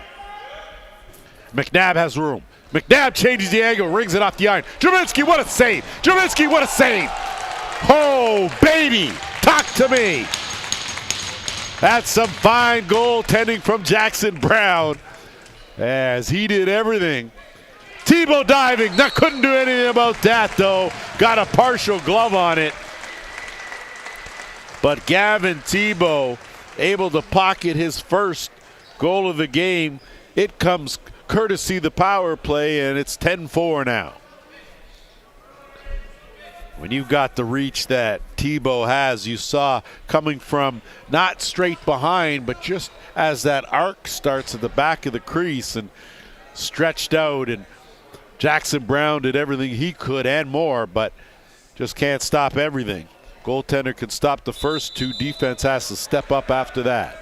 McNabb has room. McNabb changes the angle, rings it off the iron. Jerminski, what a save! Jerminski, what a save! Oh, baby! Talk to me! That's some fine goaltending from Jackson Brown, as he did everything. Tebow diving, couldn't do anything about that though. Got a partial glove on it. But Gavin Tebow able to pocket his first goal of the game. It comes courtesy the power play, and it's 10-4 now. When you've got the reach that Tebow has, you saw coming from not straight behind, but just as that arc starts at the back of the crease and stretched out, and Jackson Brown did everything he could and more, but just can't stop everything. Goaltender can stop the first two. Defense has to step up after that.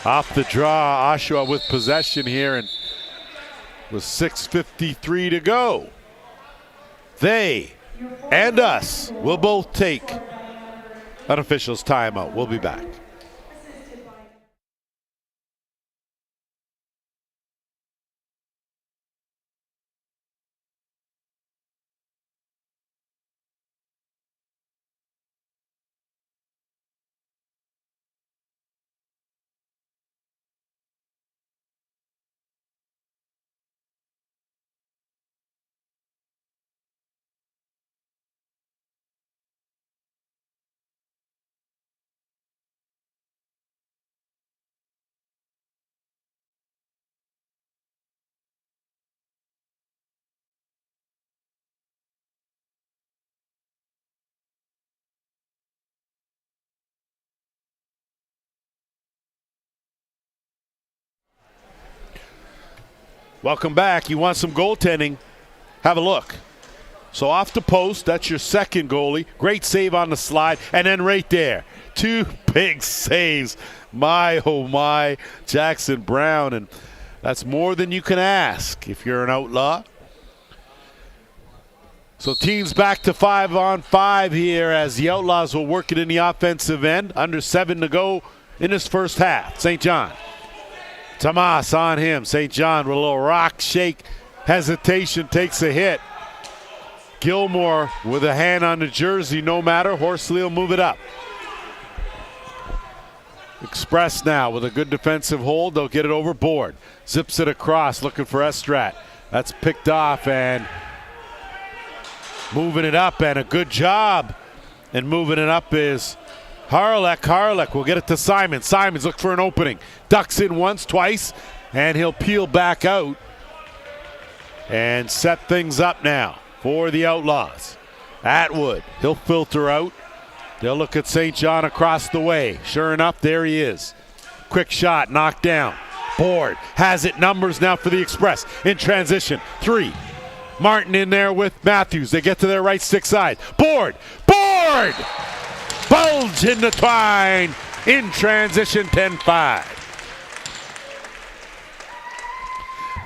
Off the draw, Oshawa with possession here, and with 6:53 to go. They and us will both take an official's timeout. We'll be back. Welcome back. You want some goaltending? Have a look. So off the post, that's your second goalie. Great save on the slide. And then right there, two big saves. My, oh my, Jackson Brown. And that's more than you can ask if you're an Outlaw. So teams back to 5-on-5 here as the Outlaws will work it in the offensive end. Under 7 to go in this first half. St. John. Tomas on him. St. John with a little rock shake. Hesitation, takes a hit. Gilmore with a hand on the jersey, no matter. Horsley will move it up. Express now with a good defensive hold. They'll get it overboard. Zips it across, looking for Estrat. That's picked off and moving it up, and a good job. And moving it up is Harlech. Harlech will get it to Simon. Simon's looking for an opening. Ducks in once, twice, and he'll peel back out and set things up now for the Outlaws. Atwood, he'll filter out. They'll look at St. John across the way. Sure enough, there he is. Quick shot, knocked down. Board has it, numbers now for the Express. In transition, 3. Martin in there with Matthews. They get to their right stick side. Board! Board! Bulge in the twine. In transition, 10-5.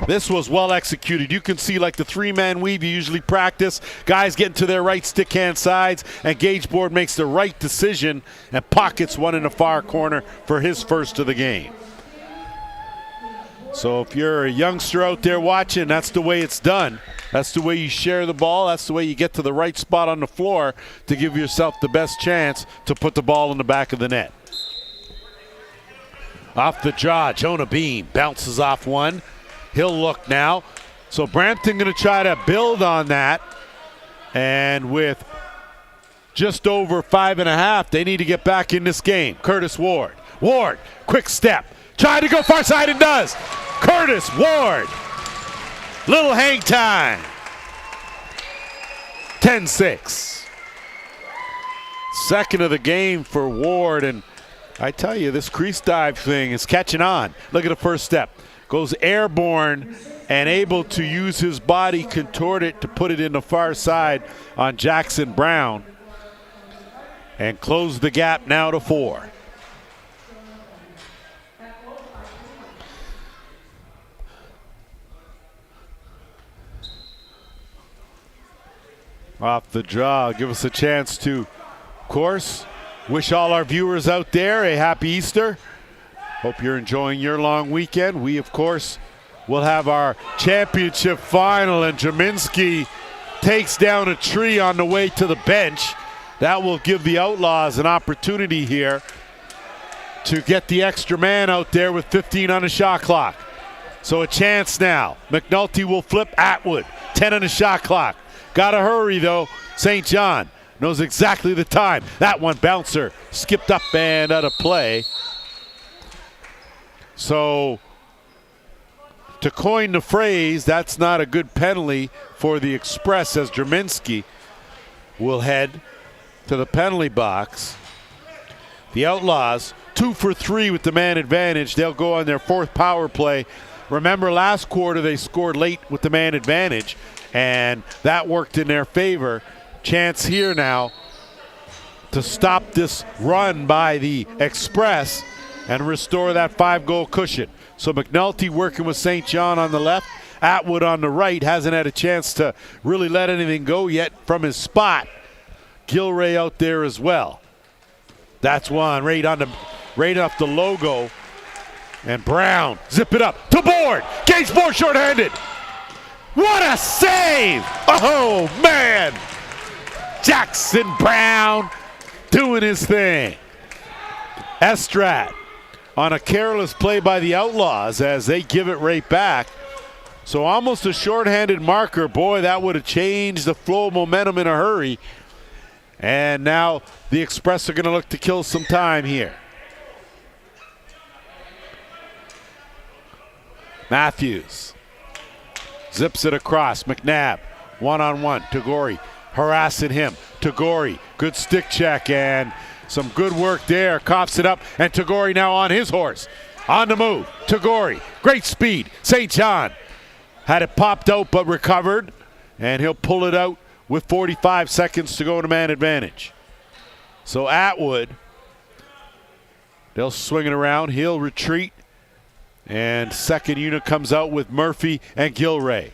This was well executed. You can see like the 3-man weave you usually practice. Guys getting to their right stick hand sides, and Gageboard makes the right decision and pockets one in the far corner for his first of the game. So if you're a youngster out there watching, that's the way it's done. That's the way you share the ball. That's the way you get to the right spot on the floor to give yourself the best chance to put the ball in the back of the net. Off the draw, Jonah Beam bounces off one. He'll look now. So Brampton going to try to build on that. And with just over 5.5, they need to get back in this game. Curtis Ward. Ward, quick step. Trying to go far side and does. Curtis Ward. Little hang time. 10-6. Second of the game for Ward. And I tell you, this crease dive thing is catching on. Look at the first step. Goes airborne and able to use his body, contort it to put it in the far side on Jackson Brown. And close the gap now to 4. Off the draw, give us a chance to, of course, wish all our viewers out there a happy Easter. Hope you're enjoying your long weekend. We, of course, will have our championship final, and Jaminski takes down a tree on the way to the bench. that will give the Outlaws an opportunity here to get the extra man out there with 15 on the shot clock. So a chance now. McNulty will flip Atwood. 10 on the shot clock. Got to hurry, though. St. John knows exactly the time. That one bouncer skipped up and out of play. So to coin the phrase, that's not a good penalty for the Express, as Jerminski will head to the penalty box. The Outlaws 2 for 3 with the man advantage. They'll go on their 4th power play. Remember, last quarter they scored late with the man advantage, and that worked in their favor. Chance here now to stop this run by the Express and restore that 5-goal cushion. So McNulty working with St. John on the left. Atwood on the right hasn't had a chance to really let anything go yet from his spot. Gilray out there as well. That's one right off the logo. And Brown, zip it up to board. Gage Moore shorthanded. What a save! Oh, man! Jackson Brown doing his thing. Estrat on a careless play by the Outlaws as they give it right back. So almost a shorthanded marker. Boy, that would have changed the flow of momentum in a hurry. And now the Express are going to look to kill some time here. Matthews zips it across. McNabb, one-on-one. Tagori harassing him. Tagori, good stick check and some good work there. Coughs it up, and Tagori now on his horse. On the move. Tagori, great speed. St. John had it popped out but recovered, and he'll pull it out with 45 seconds to go to man advantage. So Atwood, they'll swing it around. He'll retreat. And second unit comes out with Murphy and Gilray.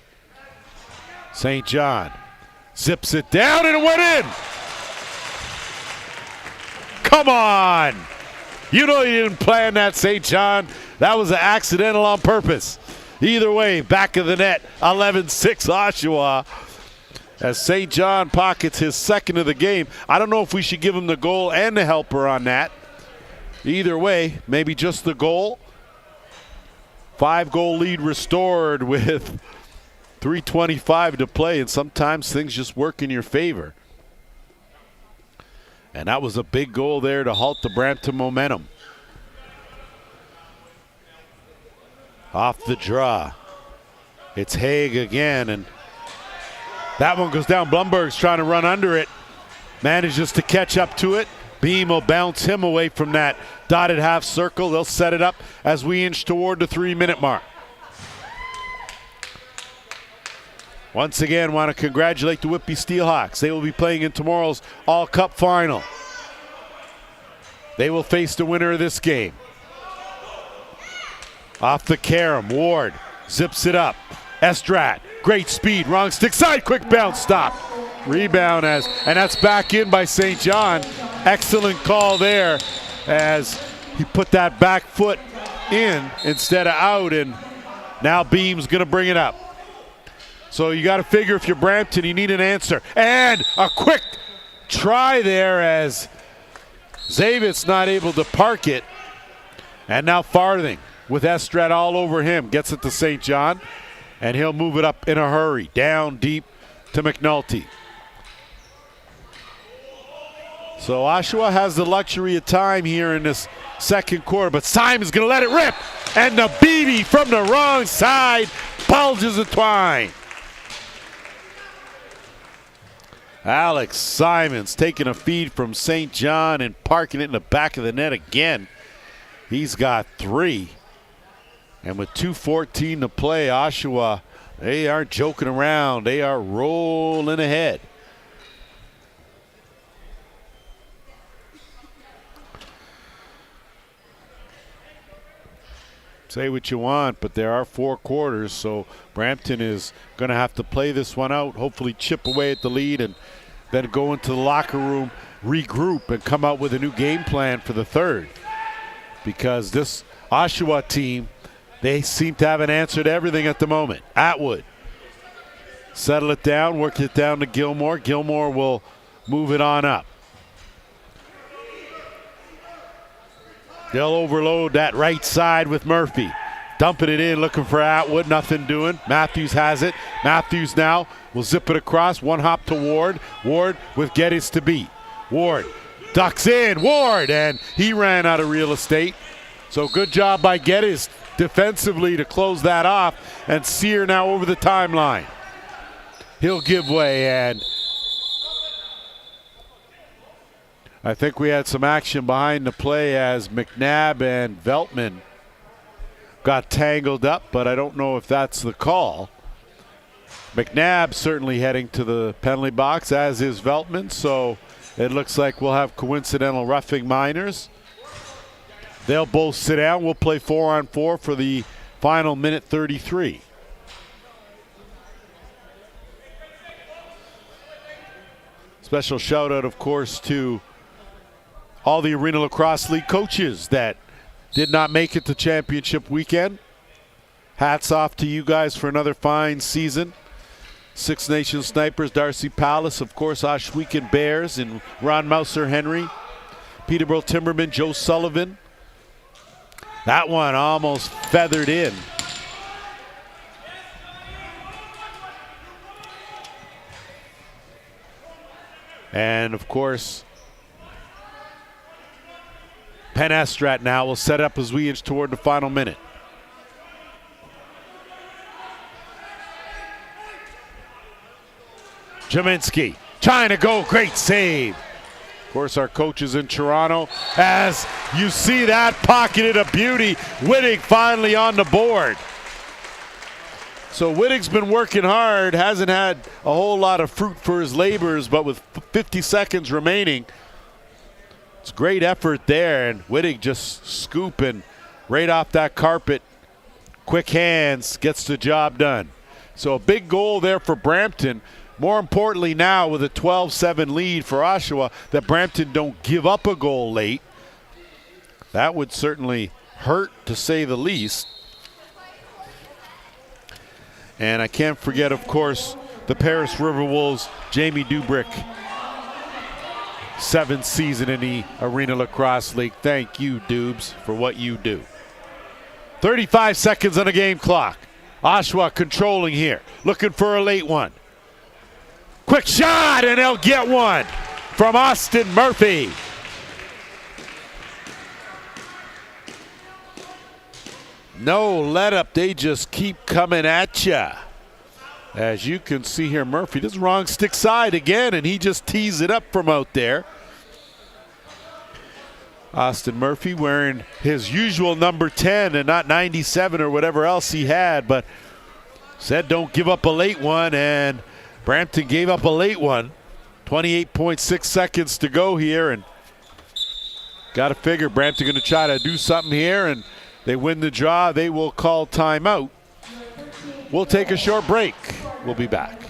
St. John zips it down and it went in. Come on. You know you didn't plan that, St. John. That was an accidental on purpose. Either way, back of the net, 11-6 Oshawa. As St. John pockets his second of the game. I don't know if we should give him the goal and the helper on that. Either way, maybe just the goal. 5-goal lead restored with 3:25 to play, and sometimes things just work in your favor. And that was a big goal there to halt the Brampton momentum. Off the draw. It's Haig again, and that one goes down. Blumberg's trying to run under it. Manages to catch up to it. Beam will bounce him away from that dotted half circle. They'll set it up as we inch toward the 3-minute mark. Once again, want to congratulate the Whitby Steelhawks. They will be playing in tomorrow's All-Cup final. They will face the winner of this game. Off the carom, Ward zips it up. Estrat, great speed, wrong stick side, quick bounce, stop. Rebound and that's back in by St. John. Excellent call there as he put that back foot in instead of out, and now Beam's going to bring it up. So you got to figure if you're Brampton, you need an answer. And a quick try there as Zavitz not able to park it. And now Farthing with Estrat all over him. Gets it to St. John, and he'll move it up in a hurry. Down deep to McNulty. So Oshawa has the luxury of time here in this second quarter, but Simon's going to let it rip. And the BB from the wrong side bulges the twine. Alex Simons taking a feed from St. John and parking it in the back of the net again. He's got 3. And with 2:14 to play, Oshawa, they aren't joking around. They are rolling ahead. Say what you want, but there are 4 quarters, so Brampton is going to have to play this one out, hopefully chip away at the lead, and then go into the locker room, regroup, and come out with a new game plan for the third. Because this Oshawa team, they seem to have an answer to everything at the moment. Atwood, settle it down, work it down to Gilmore. Gilmore will move it on up. They'll overload that right side with Murphy. Dumping it in, looking for Atwood, nothing doing. Matthews has it. Matthews now will zip it across, one hop to Ward. Ward with Geddes to beat. Ward ducks in, Ward, and he ran out of real estate. So good job by Geddes defensively to close that off, and Sear now over the timeline. He'll give way, and I think we had some action behind the play as McNabb and Veltman got tangled up, but I don't know if that's the call. McNabb certainly heading to the penalty box, as is Veltman, so it looks like we'll have coincidental roughing minors. They'll both sit down. We'll play 4-on-4 for the final minute 33. Special shout out, of course, to all the Arena Lacrosse League coaches that did not make it to championship weekend. Hats off to you guys for another fine season. Six Nations Snipers, Darcy Palace, of course, Oshwegan Bears, and Ron Mouser Henry. Peterborough Timberman, Joe Sullivan. That one almost feathered in. And, of course, Penn Estrat now will set up as we inch toward the final minute. Jaminski trying to go, great save. Of course, our coach is in Toronto. As you see that, pocketed a beauty. Wittig finally on the board. So Wittig's been working hard, hasn't had a whole lot of fruit for his labors, but with 50 seconds remaining, it's great effort there, and Wittig just scooping right off that carpet. Quick hands, gets the job done. So a big goal there for Brampton. More importantly now, with a 12-7 lead for Oshawa, that Brampton don't give up a goal late. That would certainly hurt, to say the least. And I can't forget, of course, the Paris Riverwolves, Jamie Dubrick. 7th season in the Arena Lacrosse League. Thank you, Dubes, for what you do. 35 seconds on the game clock. Oshawa controlling here, looking for a late one. Quick shot, and they'll get one from Austin Murphy. No let up, they just keep coming at you. As you can see here, Murphy does wrong stick side again, and he just tees it up from out there. Austin Murphy wearing his usual number 10 and not 97 or whatever else he had, but said don't give up a late one, and Brampton gave up a late one. 28.6 seconds to go here, and got to figure Brampton going to try to do something here, and they win the draw. They will call timeout. We'll take a short break. We'll be back.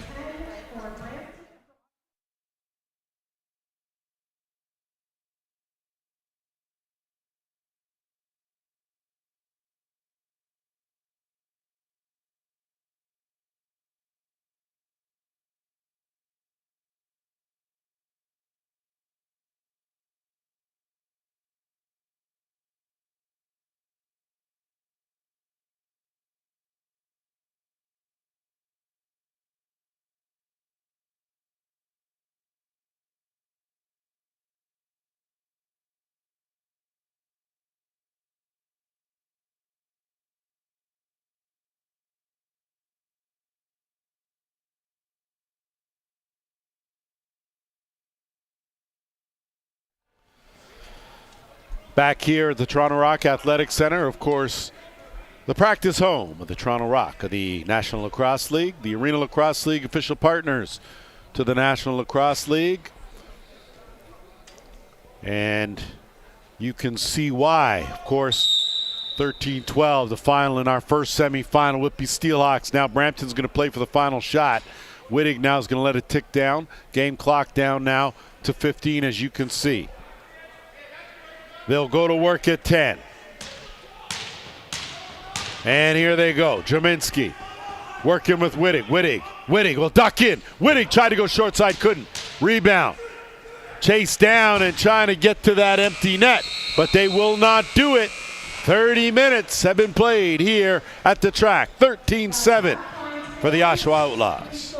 Back here at the Toronto Rock Athletic Center, of course, the practice home of the Toronto Rock of the National Lacrosse League, the Arena Lacrosse League official partners to the National Lacrosse League. And you can see why. Of course, 13-12, the final in our first semifinal. Whitby Steelhawks. Now Brampton's going to play for the final shot. Wittig now is going to let it tick down. Game clock down now to 15, as you can see. They'll go to work at 10. And here they go. Jaminski working with Wittig. Wittig will duck in. Wittig tried to go short side, couldn't. Rebound. Chase down and trying to get to that empty net. but they will not do it. 30 minutes have been played here at the track. 13-7 for the Oshawa Outlaws.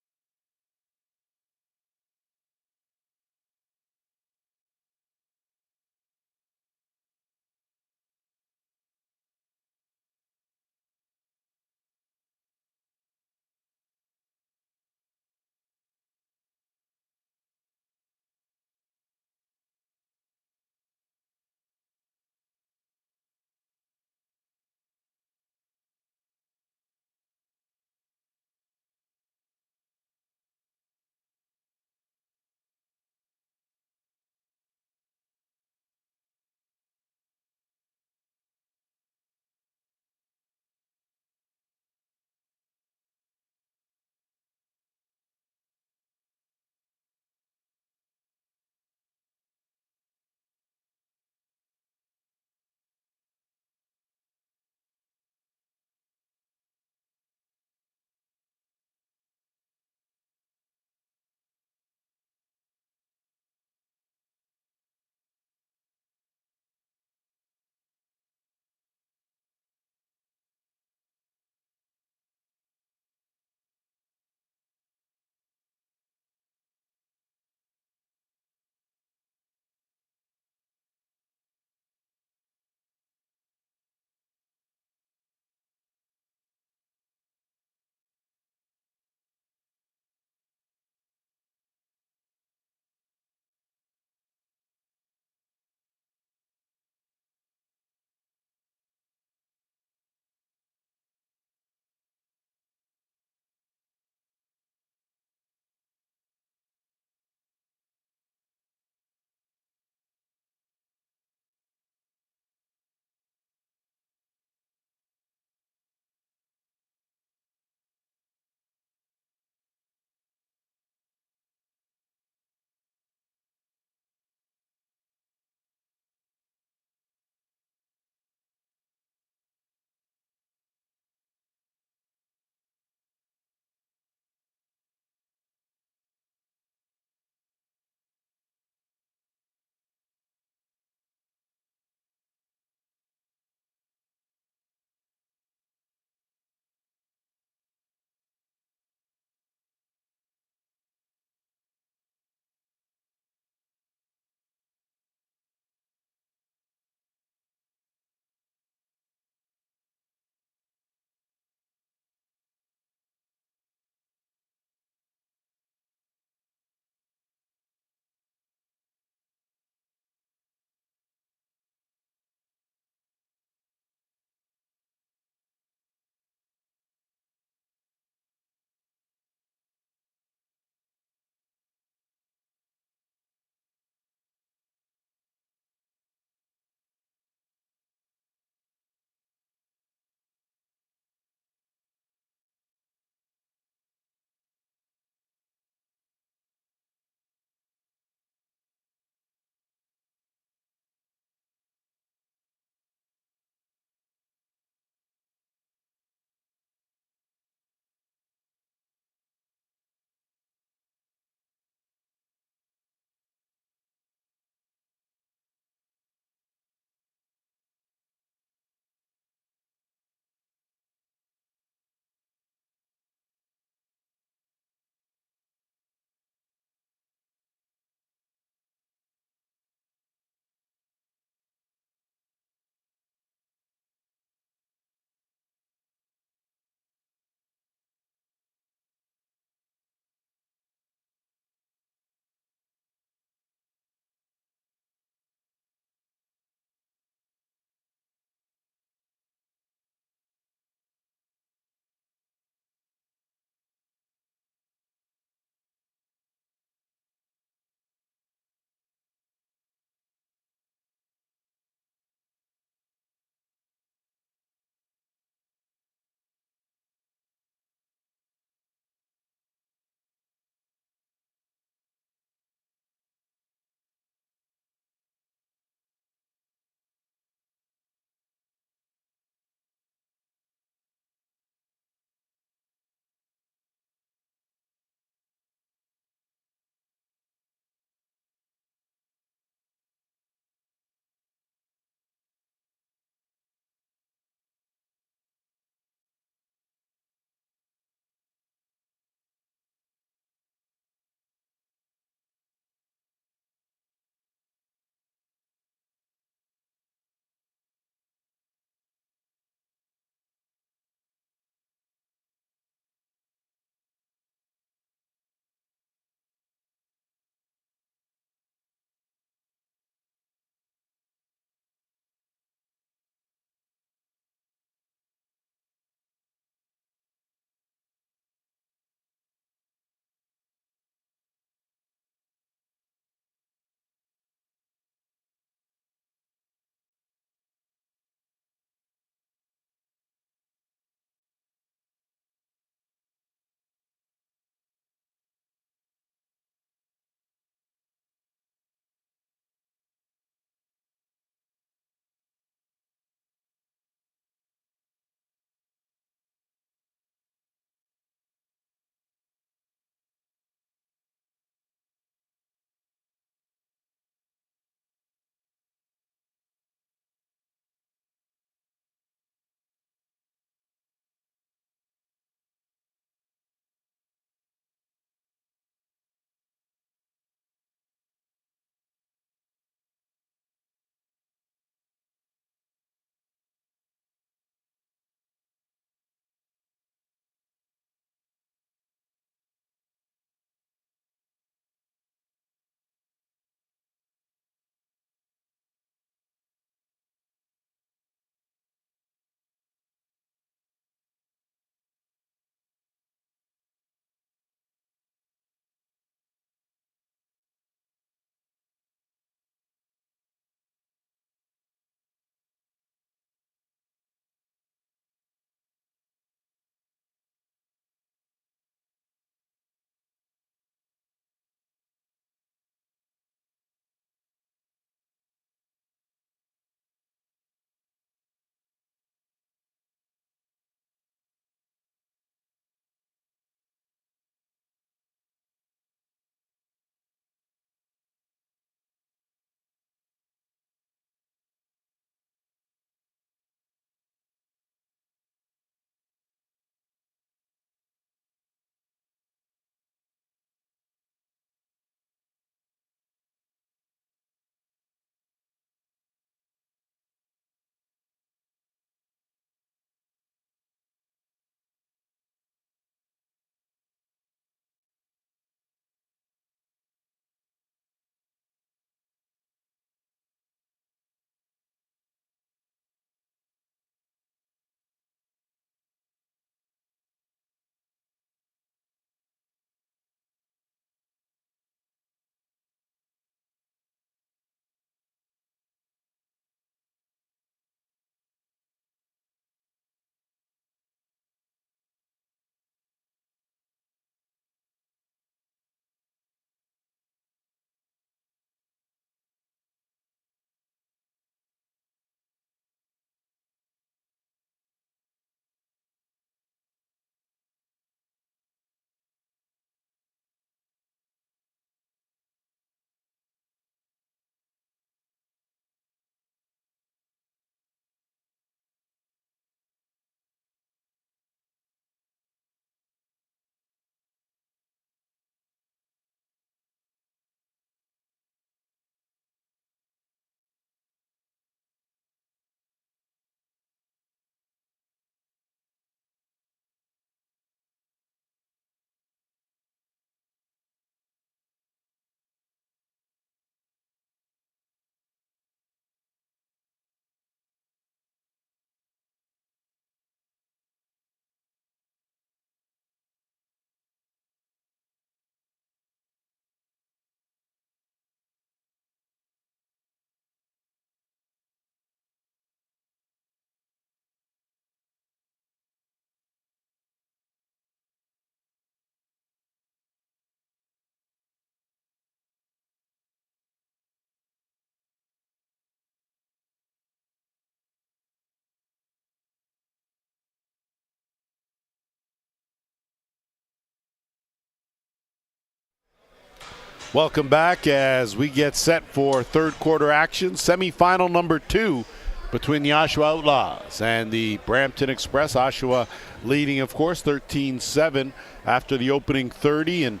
Welcome back as we get set for third quarter action. Semifinal number 2 between the Oshawa Outlaws and the Brampton Express. Oshawa leading, of course, 13-7 after the opening 30. And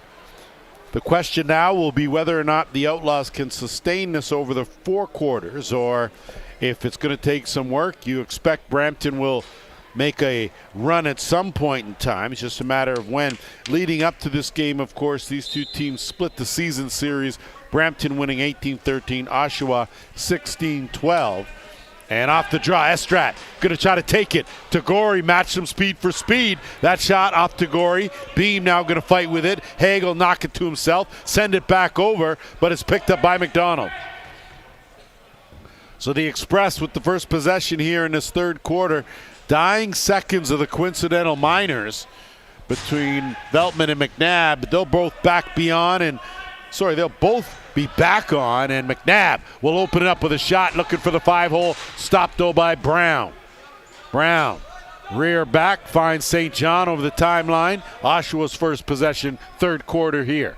the question now will be whether or not the Outlaws can sustain this over the 4 quarters, or if it's going to take some work. You expect Brampton will make a run at some point in time. It's just a matter of when. Leading up to this game, of course, these two teams split the season series. Brampton winning 18-13, Oshawa 16-12. And off the draw, Estrat going to try to take it. Tagore matched some speed for speed. That shot off Tagore. Beam now going to fight with it. Hagel knock it to himself, send it back over, but it's picked up by McDonald. So the Express with the first possession here in this third quarter. Dying seconds of the coincidental minors between Veltman and McNabb. They'll both they'll both be back on, and McNabb will open it up with a shot, looking for the 5-hole. Stopped though by Brown. Brown, rear back, finds St. John over the timeline. Oshawa's first possession, third quarter here.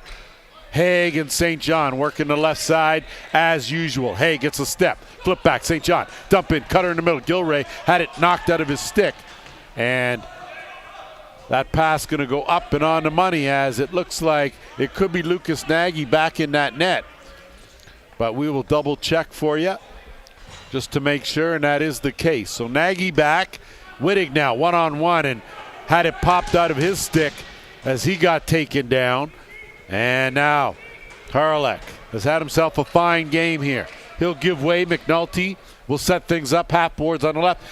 Haig and St. John working the left side as usual. Haig gets a step, flip back, St. John, dump in, cutter in the middle. Gilray had it knocked out of his stick, and that pass going to go up and on the money, as it looks like it could be Lucas Nagy back in that net. But we will double check for you just to make sure, and that is the case. So Nagy back, Wittig now one-on-one, and had it popped out of his stick as he got taken down. And now Harlech has had himself a fine game here. He'll give way. McNulty will set things up, half boards on the left.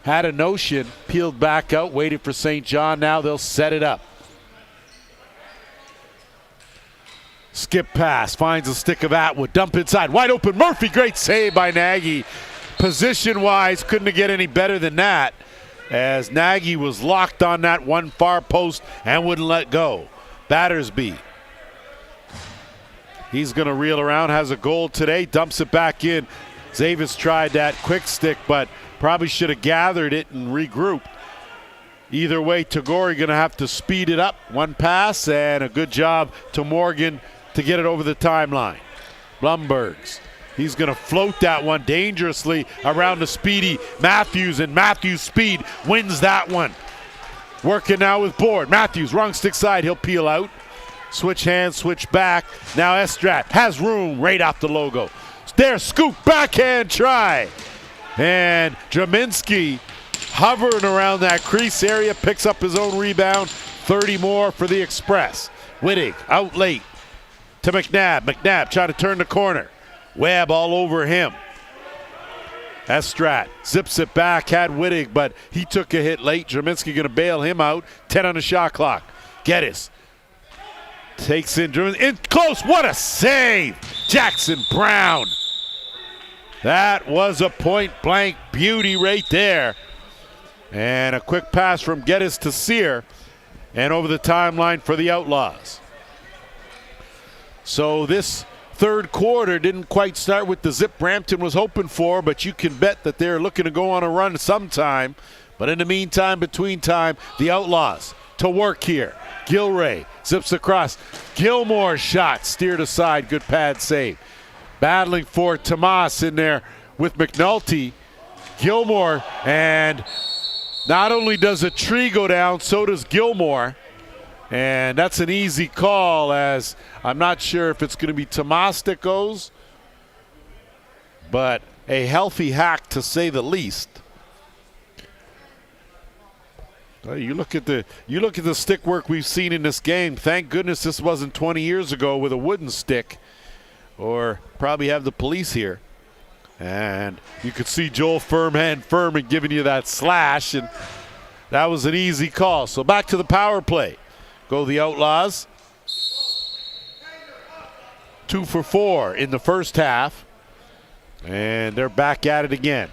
Had a notion, peeled back out, waited for St. John. Now they'll set it up. Skip pass, finds a stick of Atwood, dump inside, wide open Murphy, great save by Nagy. Position-wise, couldn't get any better than that, as Nagy was locked on that one far post and wouldn't let go. Battersby. He's going to reel around, has a goal today, dumps it back in. Zavis tried that quick stick, but probably should have gathered it and regrouped. Either way, Tagore going to have to speed it up. One pass and a good job to Morgan to get it over the timeline. Blumbergs. He's going to float that one dangerously around the speedy Matthews, and Matthews' speed wins that one. Working now with Board. Matthews, wrong stick side, he'll peel out. Switch hands, switch back. Now Estrat has room right off the logo. There, scoop, backhand try. And Draminski hovering around that crease area, picks up his own rebound. 30 more for the Express. Wittig out late to McNabb. McNabb trying to turn the corner. Webb all over him. Estrat zips it back, had Wittig, but he took a hit late. Draminski going to bail him out. 10 on the shot clock. Geddes takes in Draminski. In close, what a save! Jackson Brown. That was a point-blank beauty right there. And a quick pass from Geddes to Sear, and over the timeline for the Outlaws. So this third quarter didn't quite start with the zip Brampton was hoping for, but you can bet that they're looking to go on a run sometime. But in the meantime, between time, the Outlaws to work here. Gilray zips across. Gilmore's shot steered aside. Good pad save. Battling for Tomas in there with McNulty. Gilmore, and not only does a tree go down, so does Gilmore. And that's an easy call, as I'm not sure if it's going to be Tomas that goes, but a healthy hack to say the least. You look at the stick work we've seen in this game. Thank goodness this wasn't 20 years ago with a wooden stick, or probably have the police here. And you could see Joel Furman giving you that slash, and that was an easy call. So back to the power play. Go the Outlaws. 2 for 4 in the first half, and they're back at it again.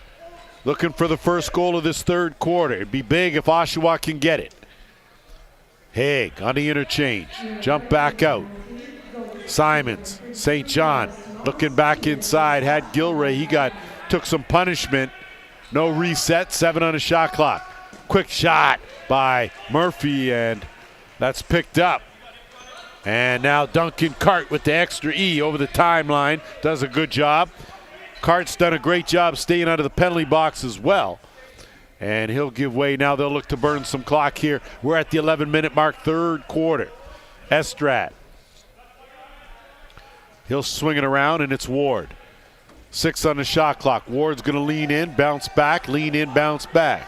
Looking for the first goal of this third quarter. It'd be big if Oshawa can get it. Haig on the interchange. Jump back out. Simons, St. John looking back inside. Had Gilray. He took some punishment. No reset. 7 on the shot clock. Quick shot by Murphy, and that's picked up. And now Duncan Cart with the extra E over the timeline. Does a good job. Cart's done a great job staying out of the penalty box as well. And he'll give way now. They'll look to burn some clock here. We're at the 11-minute mark, third quarter. Estrat. He'll swing it around, and it's Ward. 6 on the shot clock. Ward's going to lean in, bounce back, lean in, bounce back.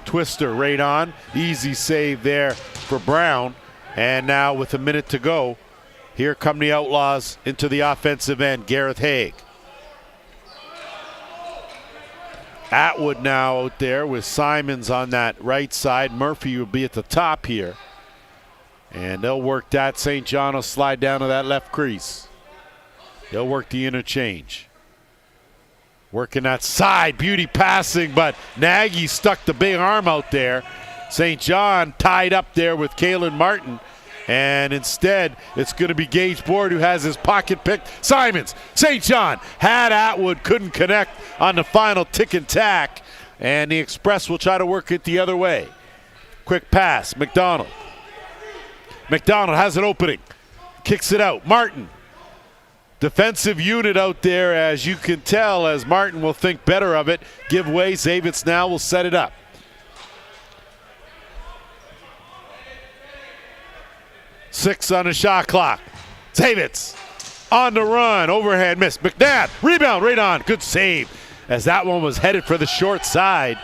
Twister right on. Easy save there for Brown. And now with a minute to go, here come the Outlaws into the offensive end. Gareth Haig. Atwood now out there with Simons on that right side. Murphy will be at the top here. And they'll work that. St. John will slide down to that left crease. They'll work the interchange. Working that side. Beauty passing, but Nagy stuck the big arm out there. St. John tied up there with Kalen Martin. And instead, it's going to be Gage Board who has his pocket picked. Simons, St. John had Atwood, couldn't connect on the final tick and tack. And the Express will try to work it the other way. Quick pass, McDonald. McDonald has an opening. Kicks it out. Martin. Defensive unit out there, as you can tell, as Martin will think better of it. Give way. Zavitz now will set it up. Six on the shot clock. Zavitz on the run. Overhand miss. McNabb. Rebound right on. Good save as that one was headed for the short side.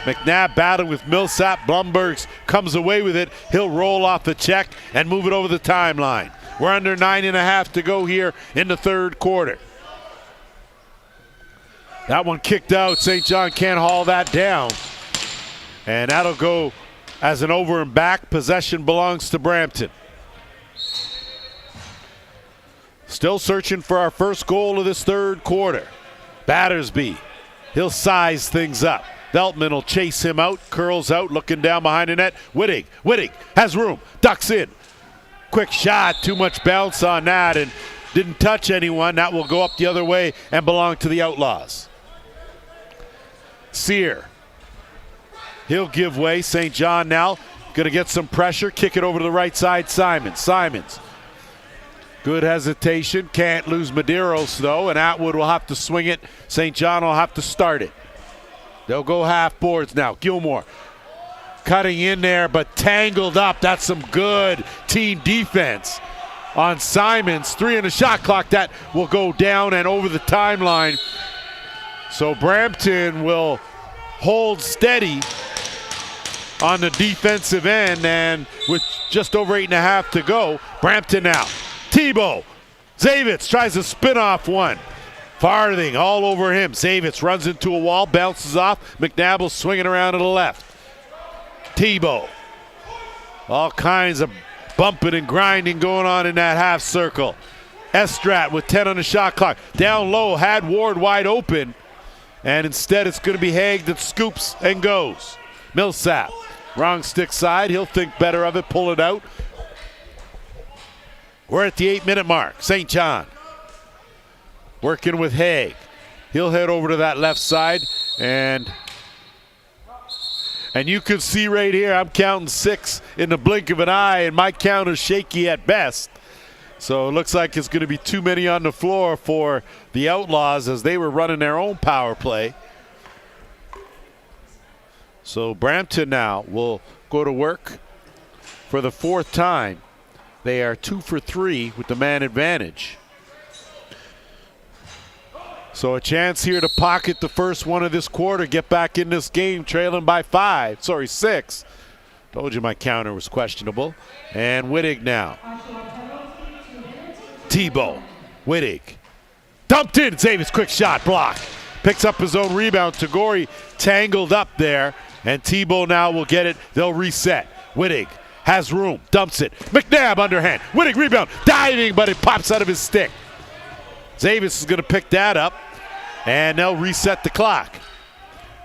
McNabb battled with Millsap. Blumbergs comes away with it. He'll roll off the check and move it over the timeline. We're under 9.5 to go here in the third quarter. That one kicked out. St. John can't haul that down. And that'll go as an over and back. Possession belongs to Brampton. Still searching for our first goal of this third quarter. Battersby, he'll size things up. Veltman will chase him out, curls out, looking down behind the net. Wittig has room, ducks in. Quick shot, too much bounce on that and didn't touch anyone. That will go up the other way and belong to the Outlaws. Sear, he'll give way. St. John now going to get some pressure, kick it over to the right side. Simons. Good hesitation, can't lose Medeiros though, and Atwood will have to swing it. St. John will have to start it. They'll go half boards now. Gilmore cutting in there, but tangled up. That's some good team defense on Simons. 3 on the shot clock. That will go down and over the timeline. So Brampton will hold steady on the defensive end, and with just over 8.5 to go, Brampton now. Tebow. Zavitz tries to spin off one. Farthing all over him. Zavitz runs into a wall, bounces off. McNabb swinging around to the left. Tebow. All kinds of bumping and grinding going on in that half circle. Estrat with 10 on the shot clock. Down low, had Ward wide open. And instead it's going to be Haig that scoops and goes. Millsap. Wrong stick side. He'll think better of it, pull it out. We're at the 8-minute mark. St. John working with Haig. He'll head over to that left side, and you can see right here, I'm counting 6 in the blink of an eye, and my count is shaky at best. So it looks like it's going to be too many on the floor for the Outlaws as they were running their own power play. So Brampton now will go to work for the 4th time. They are 2 for 3 with the man advantage. So a chance here to pocket the first one of this quarter, get back in this game trailing by 6. Told you my counter was questionable. And Wittig now. Tebow, Wittig. Dumped in, Zavitz, quick shot, block. Picks up his own rebound. Tagori tangled up there, and Tebow now will get it. They'll reset. Wittig has room, dumps it. McNabb underhand. Wittig rebound, diving, but it pops out of his stick. Zavitz is going to pick that up, and they'll reset the clock.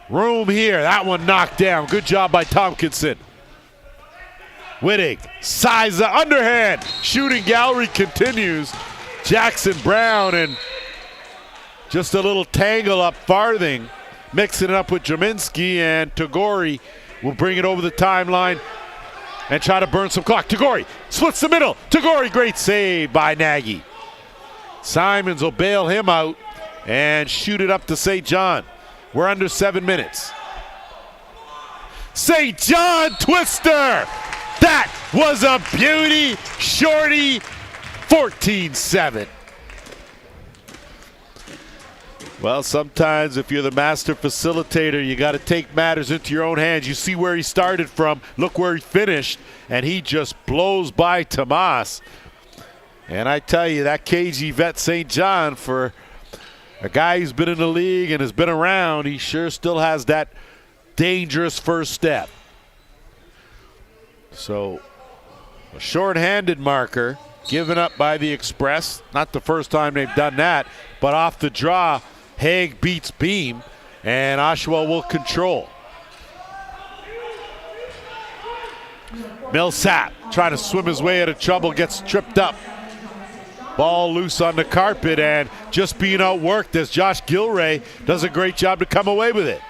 Room here. That one knocked down. Good job by Tompkinson. Wittig, size the underhand. Shooting gallery continues. Jackson Brown, and just a little tangle up Farthing. Mixing it up with Jaminski, and Tagori will bring it over the timeline. and try to burn some clock. Tagore splits the middle. Tagore, great save by Nagy. Simons will bail him out and shoot it up to St. John. We're under 7 minutes. St. John twister. That was a beauty. Shorty, 14-7. Well, sometimes if you're the master facilitator, you got to take matters into your own hands. You see where he started from, look where he finished, and he just blows by Tomas. And I tell you, that KG vet St. John, for a guy who's been in the league and has been around, he sure still has that dangerous first step. So, a short-handed marker given up by the Express. Not the first time they've done that, but off the draw, Haig beats Beam, and Oshawa will control. Millsap trying to swim his way out of trouble, gets tripped up. Ball loose on the carpet and just being outworked as Josh Gilray does a great job to come away with it.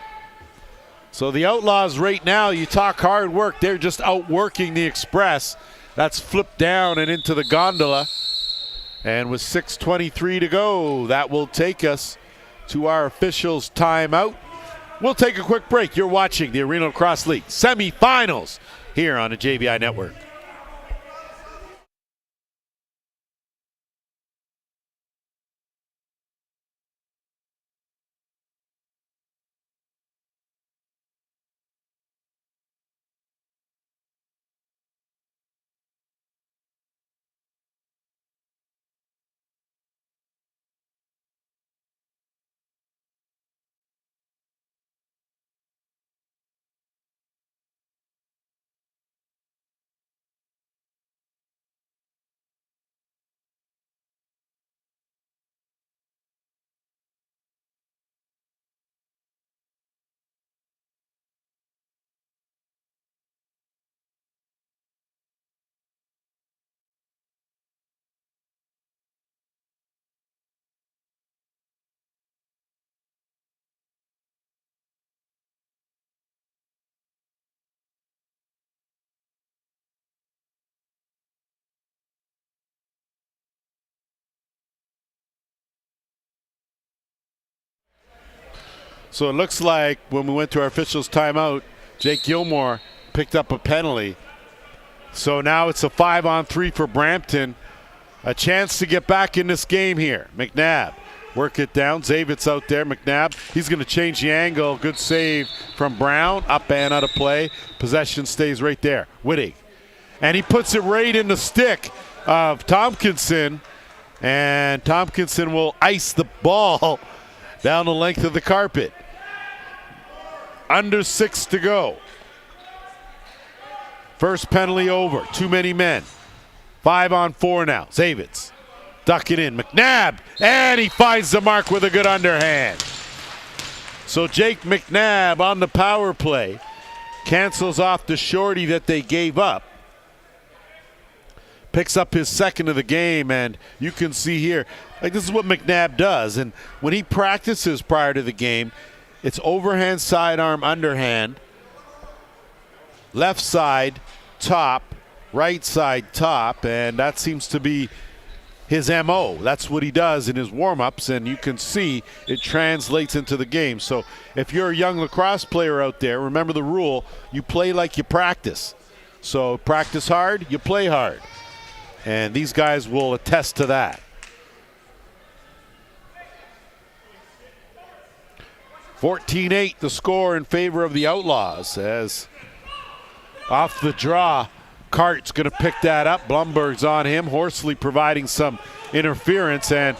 So the Outlaws right now, you talk hard work, they're just outworking the Express. That's flipped down and into the gondola. And with 6:23 to go, that will take us to our officials' timeout. We'll take a quick break. You're watching the Arena Lacrosse League semifinals here on the JVI Network. So it looks like when we went to our officials' timeout, Jake Gilmore picked up a penalty. So now it's a 5-on-3 for Brampton. A chance to get back in this game here. McNabb, work it down. Zavitz out there. McNabb, he's going to change the angle. Good save from Brown. Up and out of play. Possession stays right there. Wittig. And he puts it right in the stick of Tompkinson. And Tompkinson will ice the ball down the length of the carpet. Under 6 to go. First penalty over. Too many men. 5-on-4 now. Zavitz. Duck it in. McNabb. And he finds the mark with a good underhand. So Jake McNabb on the power play cancels off the shorty that they gave up. Picks up his second of the game, and you can see here, like, this is what McNabb does. And when he practices prior to the game, it's overhand, sidearm, underhand, left side, top, right side, top, and that seems to be his MO. That's what he does in his warm-ups, and you can see it translates into the game. So if you're a young lacrosse player out there, remember the rule, you play like you practice. So practice hard, you play hard. And these guys will attest to that. 14-8 the score in favor of the Outlaws, as off the draw, Cart's going to pick that up. Blumberg's on him. Horsley providing some interference, and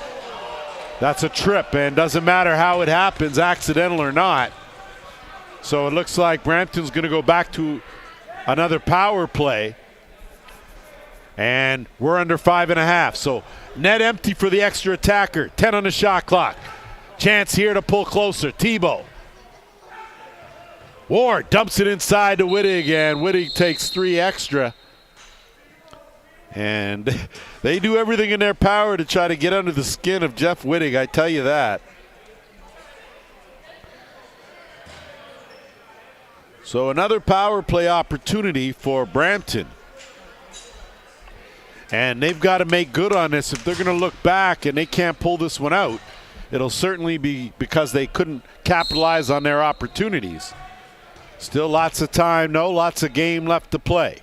that's a trip, and doesn't matter how it happens, accidental or not. So it looks like Brampton's going to go back to another power play, and we're under 5.5. So net empty for the extra attacker. 10 on the shot clock. Chance here to pull closer. Tebow. Ward dumps it inside to Wittig, and Wittig takes 3 extra. And they do everything in their power to try to get under the skin of Jeff Wittig, I tell you that. So another power play opportunity for Brampton. And they've got to make good on this. If they're going to look back and they can't pull this one out, it'll certainly be because they couldn't capitalize on their opportunities. Still lots of time, lots of game left to play.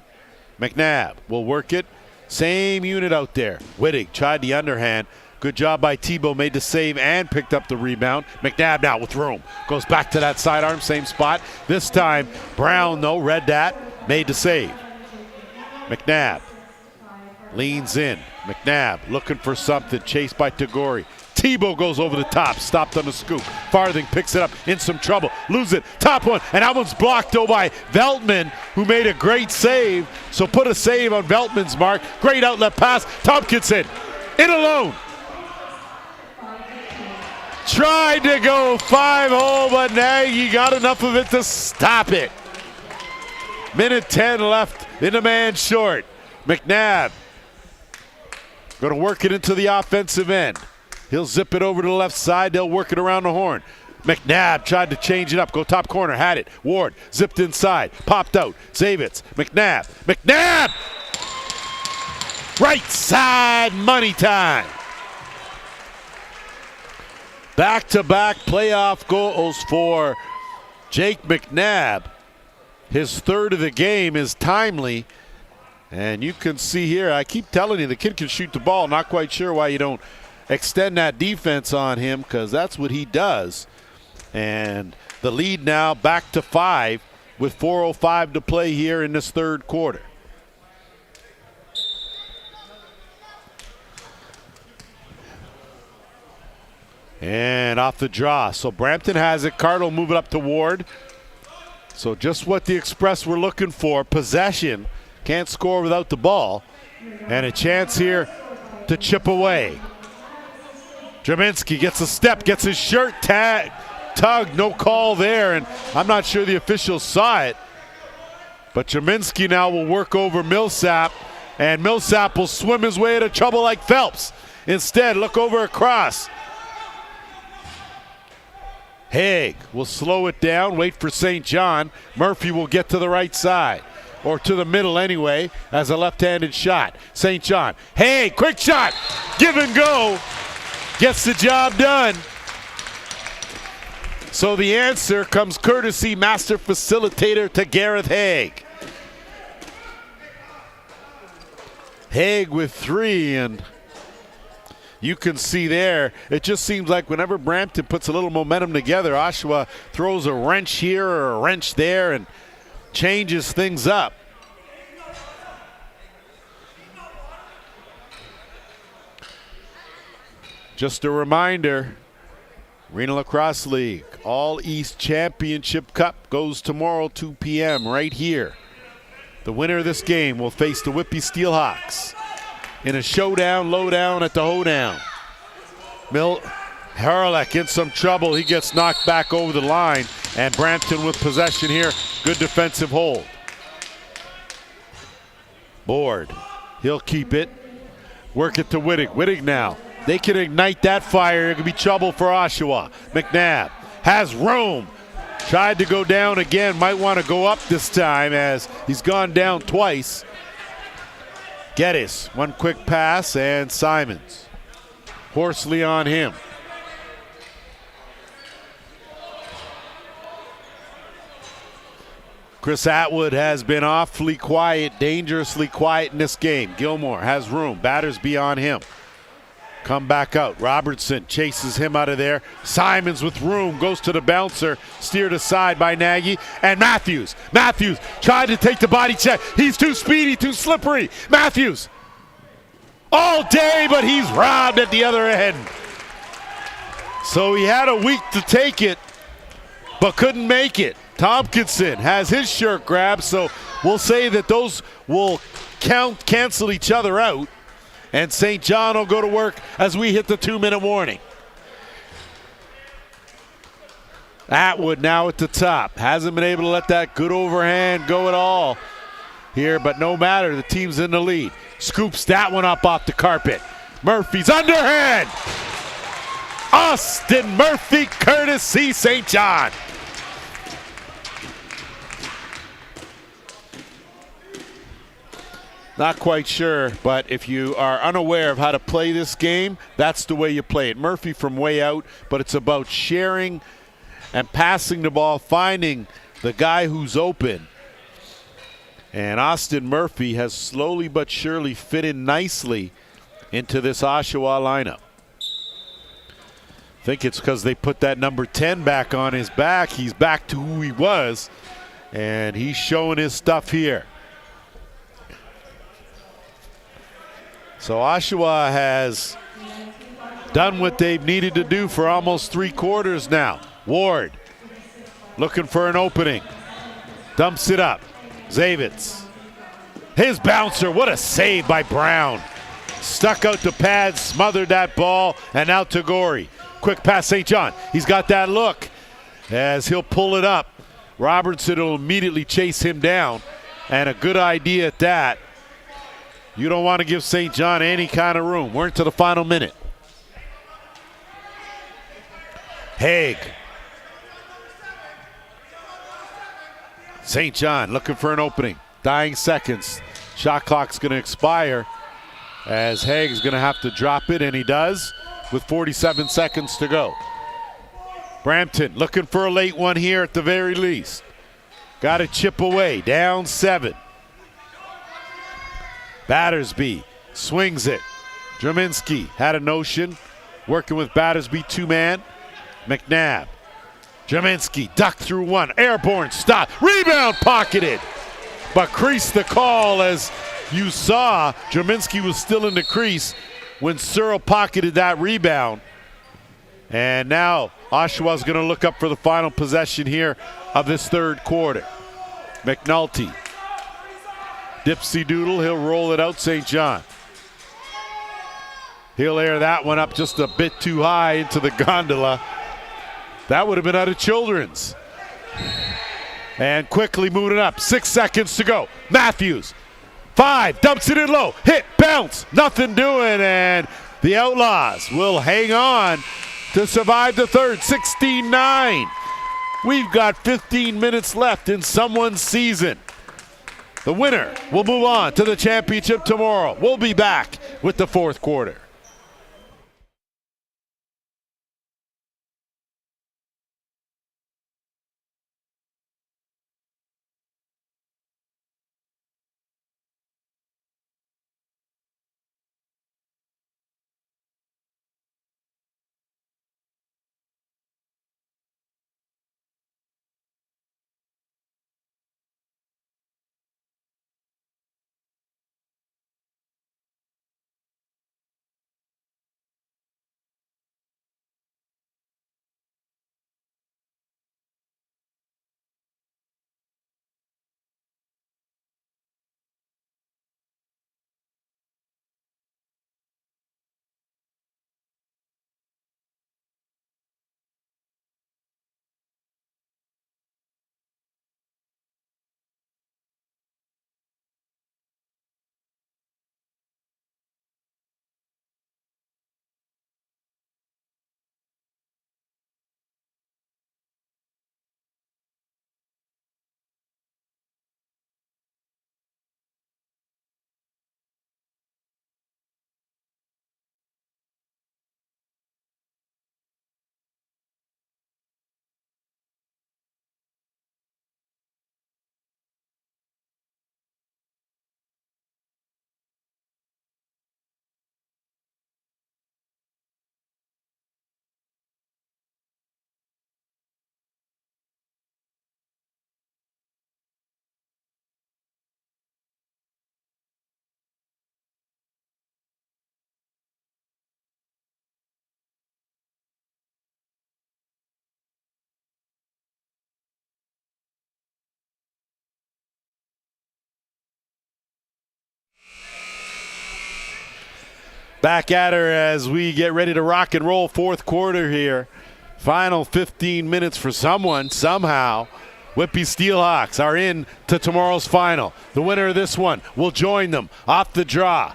McNabb will work it. Same unit out there. Wittig tried the underhand. Good job by Tebow, made the save and picked up the rebound. McNabb now with room. Goes back to that sidearm, same spot. This time, Brown, though, read that, made the save. McNabb leans in. McNabb looking for something, chased by Tagore. Tebow goes over the top, stopped on the scoop. Farthing picks it up, in some trouble, lose it, top one, and that one's blocked though by Veltman, who made a great save. So put a save on Veltman's mark. Great outlet pass, Tompkinson, in alone. Tried to go 5-hole, but Nagy got enough of it to stop it. Minute 10 left in the man short. McNabb going to work it into the offensive end. He'll zip it over to the left side. They'll work it around the horn. McNabb tried to change it up. Go top corner. Had it. Ward zipped inside. Popped out. Zavitz. McNabb. McNabb! Right side. Money time. Back-to-back playoff goals for Jake McNabb. His third of the game is timely. And you can see here, I keep telling you, the kid can shoot the ball. Not quite sure why you don't extend that defense on him, because that's what he does. And the lead now back to 5 with 4:05 to play here in this third quarter. And off the draw. So Brampton has it. Carter move it up to Ward. So just what the Express were looking for. Possession. Can't score without the ball. And a chance here to chip away. Draminsky gets a step, gets his shirt tugged. No call there. And I'm not sure the officials saw it. But Draminsky now will work over Millsap. And Millsap will swim his way into trouble like Phelps. Instead, look over across. Haig will slow it down, wait for St. John. Murphy will get to the right side, or to the middle anyway, as a left-handed shot. St. John, Haig, quick shot, give and go, gets the job done. So the answer comes courtesy master facilitator to Gareth Haig. Haig with 3, and you can see there, it just seems like whenever Brampton puts a little momentum together, Oshawa throws a wrench here or a wrench there and changes things up. Just a reminder, Arena Lacrosse League All East Championship Cup goes tomorrow 2 p.m. right here. The winner of this game will face the Whitby Steelhawks in a showdown, lowdown at the hoedown. Harlech in some trouble. He gets knocked back over the line, and Brampton with possession here. Good defensive hold. Board. He'll keep it. Work it to Wittig. Wittig now. They can ignite that fire. It could be trouble for Oshawa. McNabb has room. Tried to go down again. Might want to go up this time as he's gone down twice. Geddes, one quick pass, and Simons. Horsley on him. Chris Atwood has been awfully quiet, dangerously quiet in this game. Gilmore has room. Battersby on him. Come back out. Robertson chases him out of there. Simons with room, goes to the bouncer, steered aside by Nagy. And Matthews. Matthews tried to take the body check. He's too speedy, too slippery. Matthews all day, but he's robbed at the other end. So he had a week to take it, but couldn't make it. Tompkinson has his shirt grabbed, so we'll say that those will cancel each other out. And St. John will go to work as we hit the 2-minute warning. Atwood now at the top. Hasn't been able to let that good overhand go at all here, but no matter. The team's in the lead. Scoops that one up off the carpet. Murphy's underhand. Austin Murphy, courtesy St. John. Not quite sure, but if you are unaware of how to play this game, that's the way you play it. Murphy from way out, but it's about sharing and passing the ball, finding the guy who's open. And Austin Murphy has slowly but surely fit in nicely into this Oshawa lineup. I think it's because they put that number 10 back on his back. He's back to who he was, and he's showing his stuff here. So Oshawa has done what they've needed to do for almost 3 quarters now. Ward looking for an opening. Dumps it up. Zavitz. His bouncer. What a save by Brown. Stuck out the pad, smothered that ball, and now Tagore. Quick pass, St. John. He's got that look as he'll pull it up. Robertson will immediately chase him down, and a good idea at that. You don't want to give St. John any kind of room. We're into the final minute. Haig. St. John looking for an opening. Dying seconds. Shot clock's going to expire as Haig's going to have to drop it, and he does with 47 seconds to go. Brampton looking for a late one here at the very least. Got to chip away. Down 7. Battersby swings it. Draminski had a notion, working with Battersby 2-man. McNabb. Draminski ducked through one. Airborne stop. Rebound pocketed. But creased the call as you saw. Draminski was still in the crease when Searle pocketed that rebound. And now Oshawa's going to look up for the final possession here of this third quarter. McNulty. Dipsy Doodle, he'll roll it out, St. John. He'll air that one up just a bit too high into the gondola. That would have been out of Children's. And quickly moving up, 6 seconds to go. Matthews, 5, dumps it in low, hit, bounce, nothing doing, and the Outlaws will hang on to survive the third, 16-9. We've got 15 minutes left in someone's season. The winner will move on to the championship tomorrow. We'll be back with the fourth quarter. Back at her as we get ready to rock and roll fourth quarter here. Final 15 minutes for someone, somehow. Whitby Steelhawks are in to tomorrow's final. The winner of this one will join them off the draw.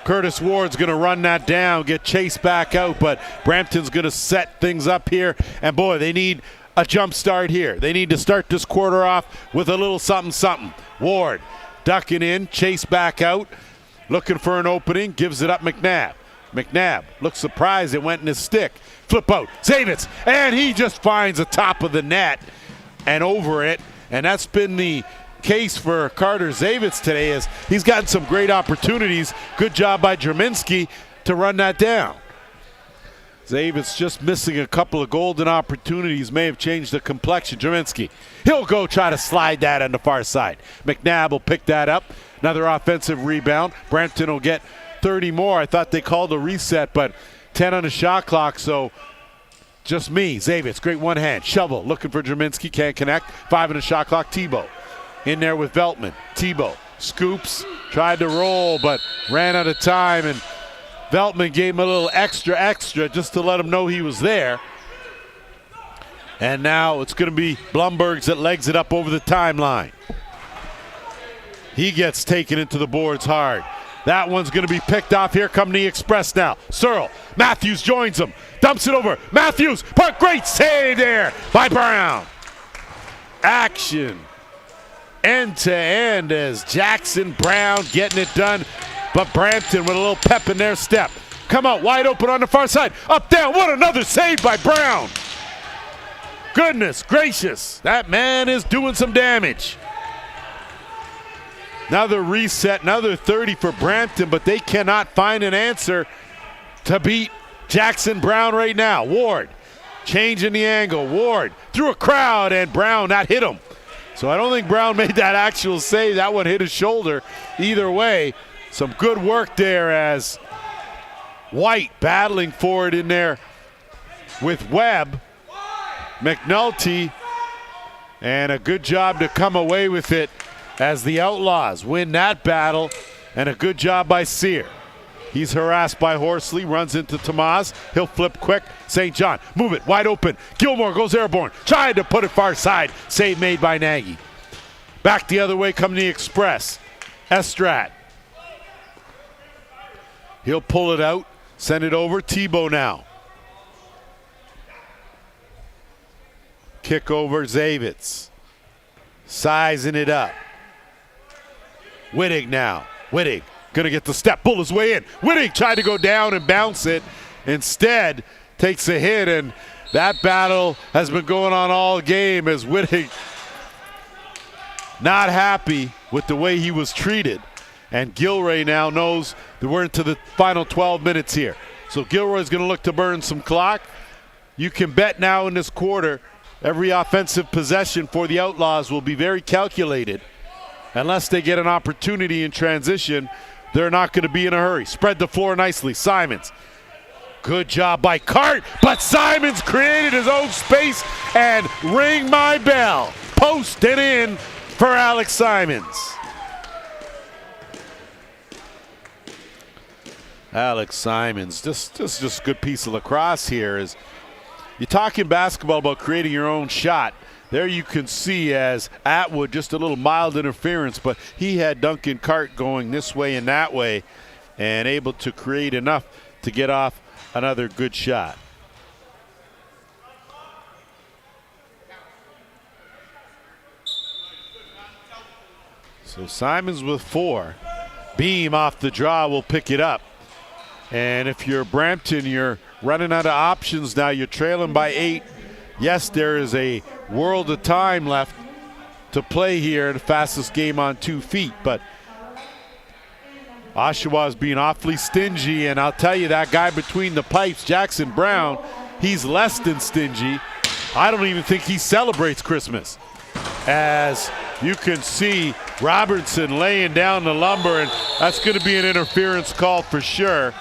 Curtis Ward's going to run that down, get chased back out, but Brampton's going to set things up here. And boy, they need a jump start here. They need to start this quarter off with a little something. Ward ducking in, chase back out, looking for an opening, gives it up McNabb. McNabb looks surprised it went in his stick. Flip out, Zavitz, and he just finds the top of the net and over it. And that's been the case for Carter Zavitz today, as he's gotten some great opportunities. Good job by Jerminski to run that down. Zavitz just missing a couple of golden opportunities, may have changed the complexion. Jerminski, he'll go try to slide that on the far side. McNabb will pick that up. Another offensive rebound. Brampton will get 30 more. I thought they called a reset, but 10 on the shot clock, so just me. Zavitz, great one hand. Shovel, looking for Jerminski, can't connect. 5 on the shot clock. Tebow in there with Veltman. Tebow scoops, tried to roll, but ran out of time, and Veltman gave him a little extra just to let him know he was there. And now it's going to be Blumbergs that legs it up over the timeline. He gets taken into the boards hard. That one's going to be picked off. Here come the Express now. Searle, Matthews joins him, dumps it over. Matthews, but great save there by Brown. Action end to end as Jackson Brown getting it done. But Brampton with a little pep in their step. Come out wide open on the far side. Up, down. What another save by Brown. Goodness gracious. That man is doing some damage. Another reset, another 30 for Brampton, but they cannot find an answer to beat Jackson Brown right now. Ward changing the angle. Ward through a crowd, and Brown not hit him. So I don't think Brown made that actual save. That one hit his shoulder. Either way, some good work there as White battling for it in there with Webb. McNulty, and a good job to come away with it as the Outlaws win that battle, and a good job by Sear. He's harassed by Horsley, runs into Tomas. He'll flip quick. St. John, move it, wide open. Gilmore goes airborne, tried to put it far side. Save made by Nagy. Back the other way come the Express. Estrat. He'll pull it out, send it over. Tebow now. Kick over Zavitz. Sizing it up. Wittig now. Wittig gonna get the step, pull his way in. Wittig tried to go down and bounce it. Instead, takes a hit, and that battle has been going on all game as Wittig not happy with the way he was treated. And Gilroy now knows that we're into the final 12 minutes here. So Gilroy's gonna look to burn some clock. You can bet now in this quarter, every offensive possession for the Outlaws will be very calculated. Unless they get an opportunity in transition, they're not going to be in a hurry. Spread the floor nicely. Simons. Good job by Cart, but Simons created his own space, and ring my bell. Post it in for Alex Simons. Alex Simons, just a good piece of lacrosse here. Is you're talking basketball about creating your own shot. There you can see as Atwood, just a little mild interference, but he had Duncan Cart going this way and that way and able to create enough to get off another good shot. So Simons with 4. Beam off the draw will pick it up. And if you're Brampton, you're running out of options now. You're trailing by 8. Yes, there is a world of time left to play here, the fastest game on 2 feet, but Oshawa is being awfully stingy, and I'll tell you, that guy between the pipes, Jackson Brown, he's less than stingy. I don't even think he celebrates Christmas. As you can see, Robertson laying down the lumber, and that's going to be an interference call for sure,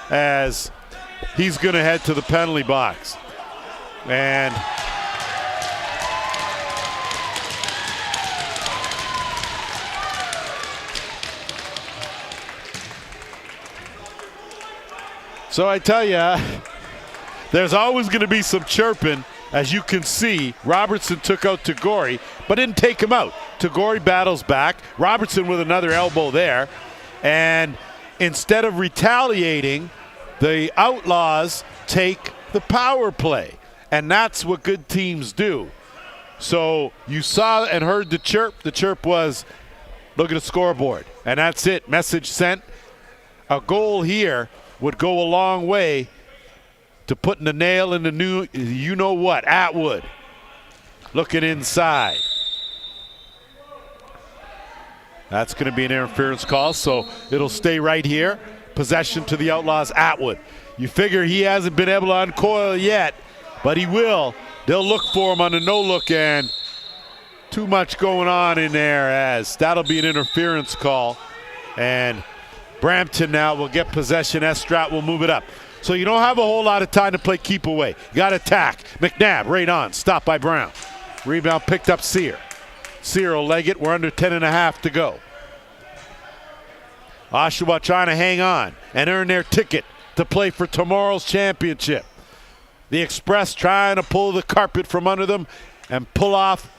as he's going to head to the penalty box. And so I tell you, there's always going to be some chirping. As you can see, Robertson took out Tagore, but didn't take him out. Tagore battles back. Robertson with another elbow there. And instead of retaliating, the Outlaws take the power play. And that's what good teams do. So you saw and heard the chirp. The chirp was Look at the scoreboard. And that's it. Message sent. A goal here would go a long way to putting the nail in the new, you know what, Atwood. Looking inside. That's going to be an interference call, so it'll stay right here. Possession to the Outlaws, Atwood. You figure he hasn't been able to uncoil yet, but he will. They'll look for him on the no-look, and too much going on in there, as that'll be an interference call. And Brampton now will get possession. Estrat will move it up. So you don't have a whole lot of time to play keep away. You got to attack. McNabb right on. Stopped by Brown. Rebound picked up Sear. Sear will leg it. We're under 10.5 to go. Oshawa trying to hang on and earn their ticket to play for tomorrow's championship. The Express trying to pull the carpet from under them and pull off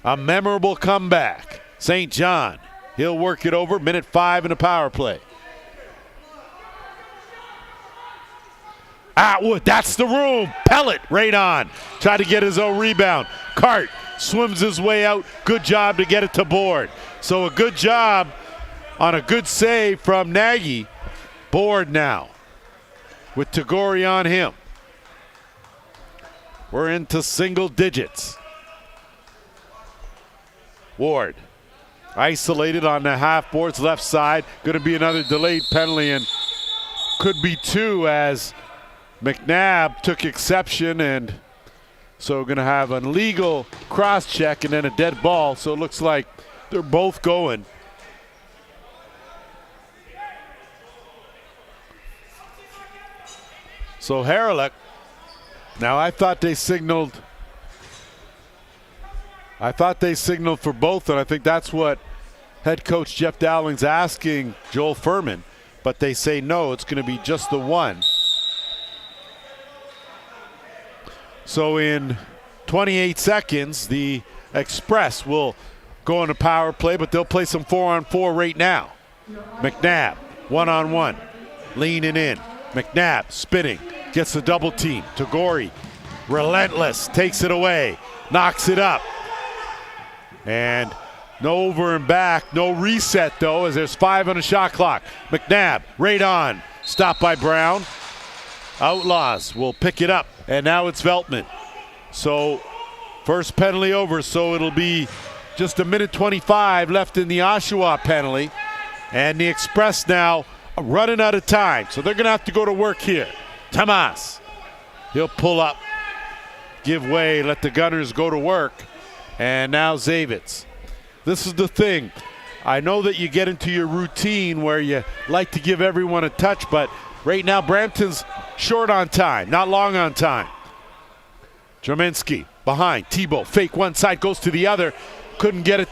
a memorable comeback. St. John, he'll work it over. Minute 5 in the power play. Atwood, that's the room. Pellet right on. Tried to get his own rebound. Cart swims his way out. Good job to get it to board. So a good job on a good save from Nagy. Board now with Tagore on him. We're into single digits. Ward isolated on the half boards left side. Going to be another delayed penalty, and could be 2 as McNabb took exception, and so going to have an illegal cross check and then a dead ball. So it looks like they're both going. So Haralek, now I thought they signaled for both, and I think that's what head coach Jeff Dowling's asking Joel Furman, but they say no, it's going to be just the one. So in 28 seconds, the Express will go on a power play, but they'll play some 4-on-4 right now. McNabb, 1-on-1, leaning in. McNabb spinning, gets the double team. Tagore, relentless, takes it away, knocks it up. And no over and back, no reset though, as there's 5 on the shot clock. McNabb, right on, stopped by Brown. Outlaws will pick it up, and now it's Veltman. So first penalty over, so it'll be just 1:25 left in the Oshawa penalty. And the Express now running out of time, so they're going to have to go to work here. Tomas, he'll pull up, give way, let the Gunners go to work. And now Zavitz. This is the thing. I know that you get into your routine where you like to give everyone a touch, but right now Brampton's short on time, not long on time. Jerminski behind, Tebow, fake one side, goes to the other. Couldn't get it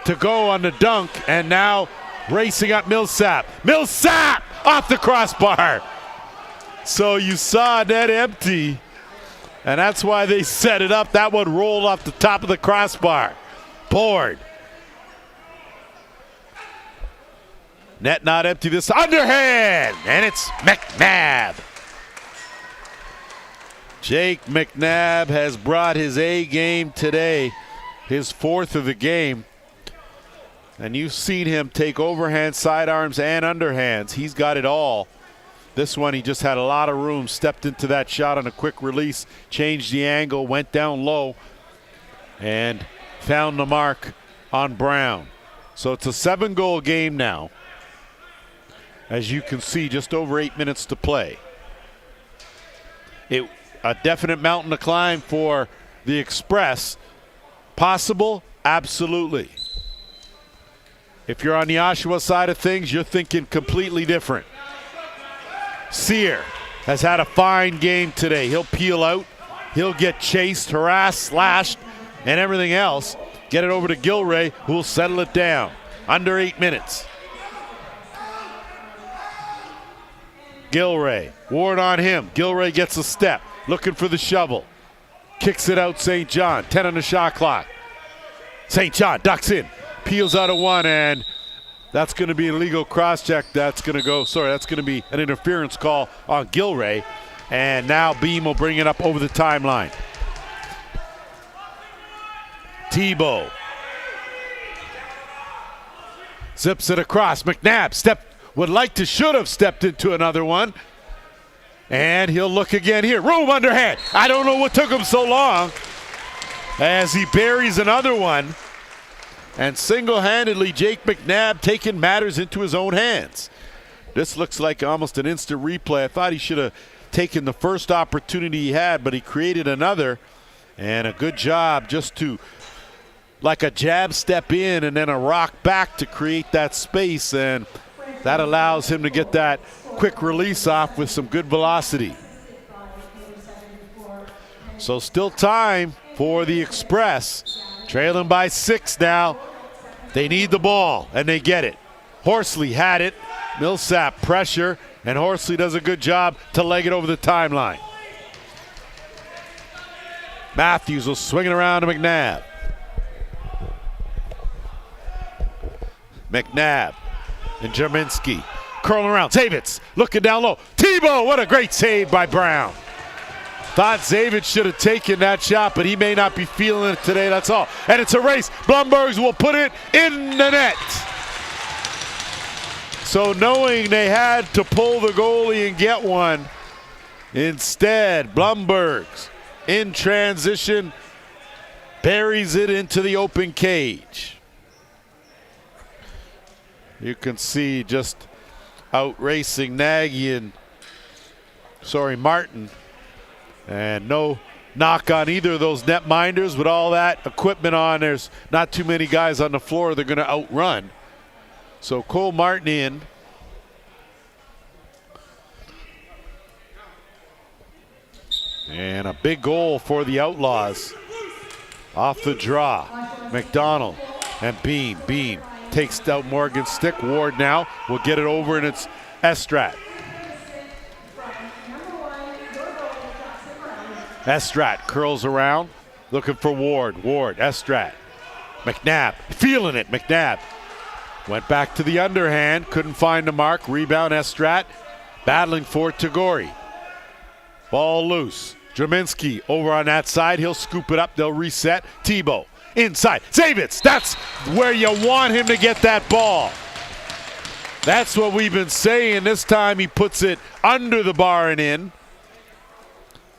to go on the dunk, and now racing up Millsap. Millsap off the crossbar. So you saw net empty, and that's why they set it up. That one rolled off the top of the crossbar. Board. Net not empty, this underhand, and it's McNabb. Jake McNabb has brought his A game today, his 4th of the game. And you've seen him take overhand, sidearms, and underhands. He's got it all. This one, he just had a lot of room, stepped into that shot on a quick release, changed the angle, went down low, and found the mark on Brown. So it's a 7-goal game now. As you can see, just over 8 minutes to play. A definite mountain to climb for the Express. Possible? Absolutely. If you're on the Oshawa side of things, you're thinking completely different. Sear has had a fine game today. He'll peel out. He'll get chased, harassed, slashed, and everything else. Get it over to Gilray, who will settle it down. Under 8 minutes. Gilray, Ward on him. Gilray gets a step, looking for the shovel. Kicks it out, St. John. 10 on the shot clock. St. John ducks in, peels out of one, and that's going to be an illegal cross-check. That's going to be an interference call on Gilray. And now Beam will bring it up over the timeline. Tebow. Zips it across. McNabb should have stepped into another one. And he'll look again here. Room underhand. I don't know what took him so long as he buries another one. And single-handedly, Jake McNabb taking matters into his own hands. This looks like almost an instant replay. I thought he should have taken the first opportunity he had, but he created another. And a good job just to, like a jab step in and then a rock back to create that space. And that allows him to get that quick release off with some good velocity. So still time for the Express. Trailing by 6 now. They need the ball, and they get it. Horsley had it. Millsap pressure, and Horsley does a good job to leg it over the timeline. Matthews will swing it around to McNabb. McNabb and Jerminski curling around. Zavitz looking down low. Tebow, what a great save by Brown. Thought Zavitz should have taken that shot, but he may not be feeling it today, that's all. And it's a race. Blumbergs will put it in the net. So knowing they had to pull the goalie and get one, instead, Blumbergs in transition buries it into the open cage. You can see just out racing Nagy and, Martin. And no knock on either of those netminders. With all that equipment on, there's not too many guys on the floor they're going to outrun. So Cole Martin in. And a big goal for the Outlaws. Off the draw. McDonald and Beam. Beam takes out Morgan's stick. Ward now will get it over, and it's Estrat. Estrat curls around, looking for Ward. Ward, Estrat. McNabb, feeling it. McNabb went back to the underhand, couldn't find the mark. Rebound, Estrat, battling for Tagori. Ball loose. Jerminski over on that side. He'll scoop it up. They'll reset. Tebow inside. Zavitz, that's where you want him to get that ball. That's what we've been saying. This time he puts it under the bar and in.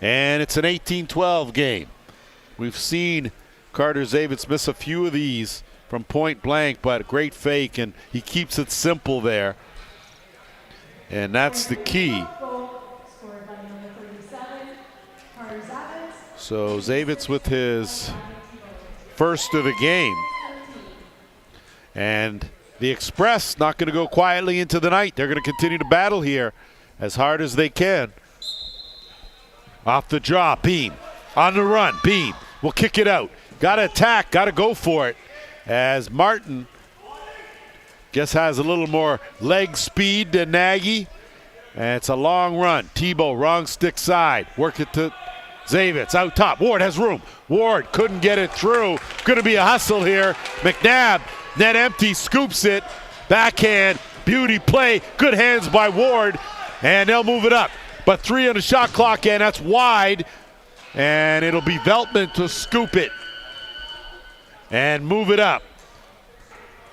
And it's an 18-12 game. We've seen Carter Zavitz miss a few of these from point blank, but a great fake, and he keeps it simple there. And that's the key. So Zavitz with his first of the game. And the Express not going to go quietly into the night. They're going to continue to battle here as hard as they can. Off the draw, Beam. On the run, Beam will kick it out. Got to attack, got to go for it. As Martin, has a little more leg speed than Nagy. And it's a long run. Tebow, wrong stick side. Work it to Zavitz, out top. Ward has room. Ward couldn't get it through. Going to be a hustle here. McNabb, net empty, scoops it. Backhand, beauty play. Good hands by Ward. And they'll move it up. But 3 on the shot clock, and that's wide. And it'll be Veltman to scoop it and move it up.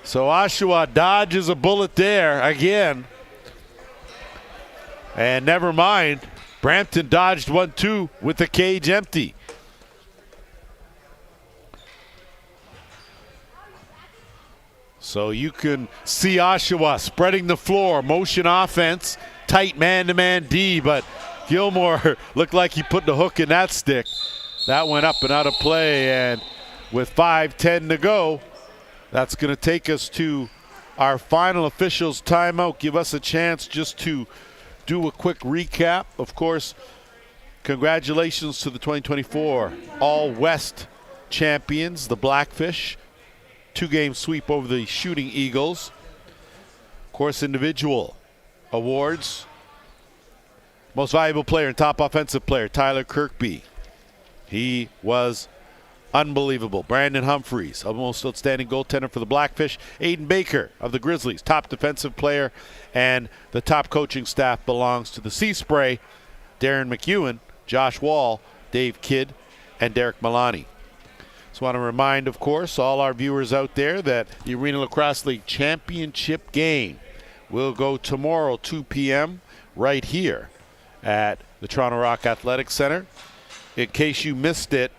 So Oshawa dodges a bullet there again. And never mind, Brampton dodged one too with the cage empty. So you can see Oshawa spreading the floor, motion offense, tight man-to-man D, but Gilmore looked like he put the hook in that stick. That went up and out of play, and with 5:10 to go, that's going to take us to our final officials timeout. Give us a chance just to do a quick recap. Of course, congratulations to the 2024 All-West champions, the Blackfish. 2-game sweep over the Shooting Eagles. Of course, individual awards. Most valuable player and top offensive player, Tyler Kirkby. He was unbelievable. Brandon Humphreys, a most outstanding goaltender for the Blackfish. Aiden Baker of the Grizzlies, top defensive player. And the top coaching staff belongs to the Sea Spray. Darren McEwen, Josh Wall, Dave Kidd, and Derek Milani. Just want to remind, of course, all our viewers out there that the Arena Lacrosse League Championship game will go tomorrow, 2 p.m., right here at the Toronto Rock Athletic Center. In case you missed it,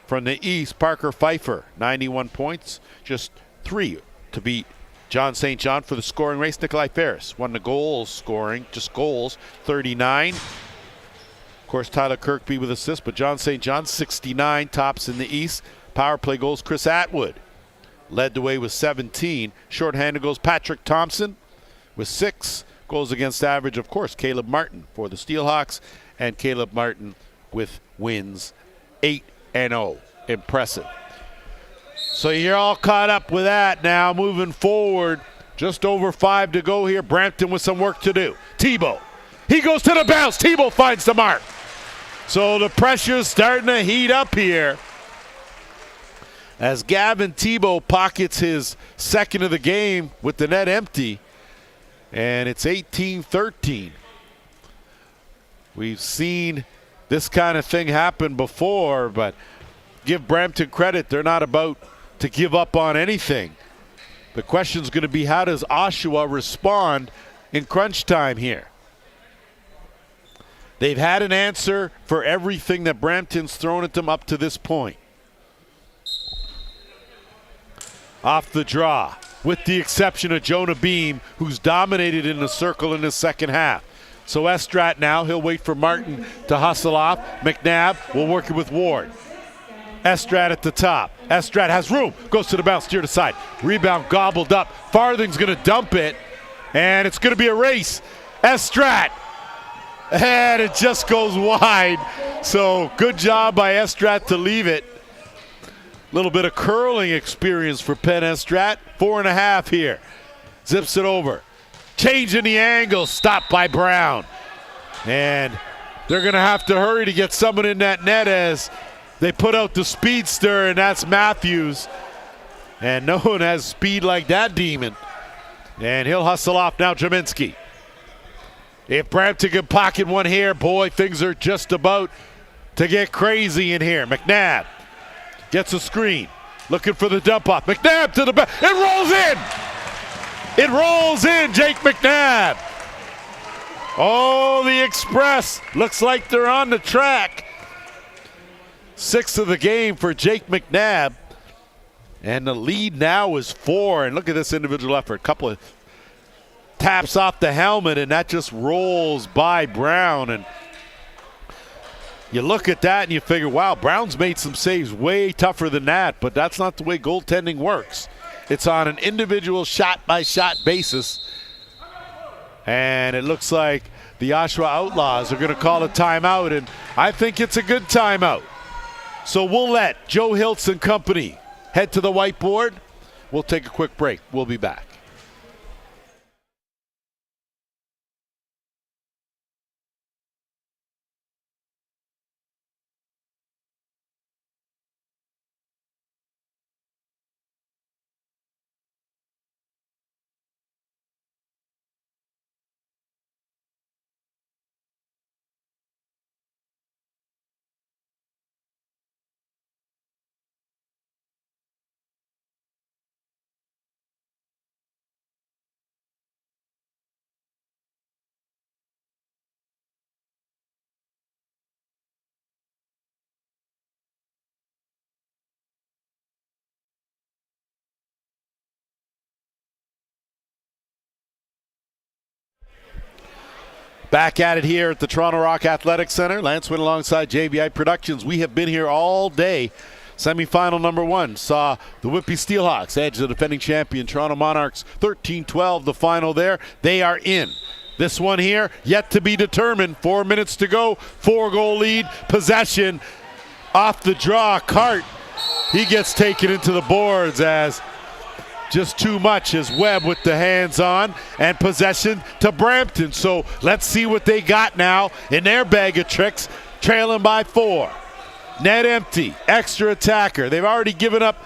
from the East, Parker Pfeiffer, 91 points, just 3 to beat John St. John for the scoring race. Nikolai Ferris won the goals scoring, just goals, 39. Of course, Tyler Kirkby with assists, but John St. John, 69, tops in the East. Power play goals, Chris Atwood led the way with 17. Shorthanded goals, Patrick Thompson with 6. Goals against average, of course, Caleb Martin for the Steelhawks, and Caleb Martin with wins 8-0. Impressive. So you're all caught up with that now. Moving forward, just over 5 to go here. Brampton with some work to do. Tebow, he goes to the bounce. Tebow finds the mark. So the pressure's starting to heat up here as Gavin Tebow pockets his second of the game with the net empty. And it's 18-13. We've seen this kind of thing happen before, but give Brampton credit. They're not about to give up on anything. The question's going to be, how does Oshawa respond in crunch time here? They've had an answer for everything that Brampton's thrown at them up to this point. Off the draw, with the exception of Jonah Beam, who's dominated in the circle in the second half. So Estrat now, he'll wait for Martin to hustle off. McNabb will work it with Ward. Estrat at the top. Estrat has room, goes to the bounce, steer to side. Rebound gobbled up. Farthing's going to dump it, and it's going to be a race. Estrat, and it just goes wide. So good job by Estrat to leave it. Little bit of curling experience for Penn Estrat. 4.5 here. Zips it over. Changing the angle, stopped by Brown. And they're going to have to hurry to get someone in that net as they put out the speedster, and that's Matthews. And no one has speed like that demon. And he'll hustle off now, Jaminski. If Brampton can pocket one here, boy, things are just about to get crazy in here. McNabb gets a screen, looking for the dump off. McNabb to the back. It rolls in. It rolls in, Jake McNabb. Oh, the Express. Looks like they're on the track. 6th of the game for Jake McNabb. And the lead now is 4. And look at this individual effort. A couple of taps off the helmet, and that just rolls by Brown. And you look at that and you figure, wow, Brown's made some saves way tougher than that, but that's not the way goaltending works. It's on an individual shot-by-shot basis. And it looks like the Oshawa Outlaws are going to call a timeout, and I think it's a good timeout. So we'll let Joe Hiltz and company head to the whiteboard. We'll take a quick break. We'll be back. Back at it here at the Toronto Rock Athletic Center. Lance Wynn alongside JVI Productions. We have been here all day. Semifinal number 1 saw the Whitby Steelhawks edge the defending champion Toronto Monarchs 13-12, the final there. They are in. This one here, yet to be determined. 4 minutes to go, 4-goal lead, possession. Off the draw, Cart, he gets taken into the boards as just too much as Webb with the hands on, and possession to Brampton. So let's see what they got now in their bag of tricks, trailing by 4. Net empty, extra attacker. They've already given up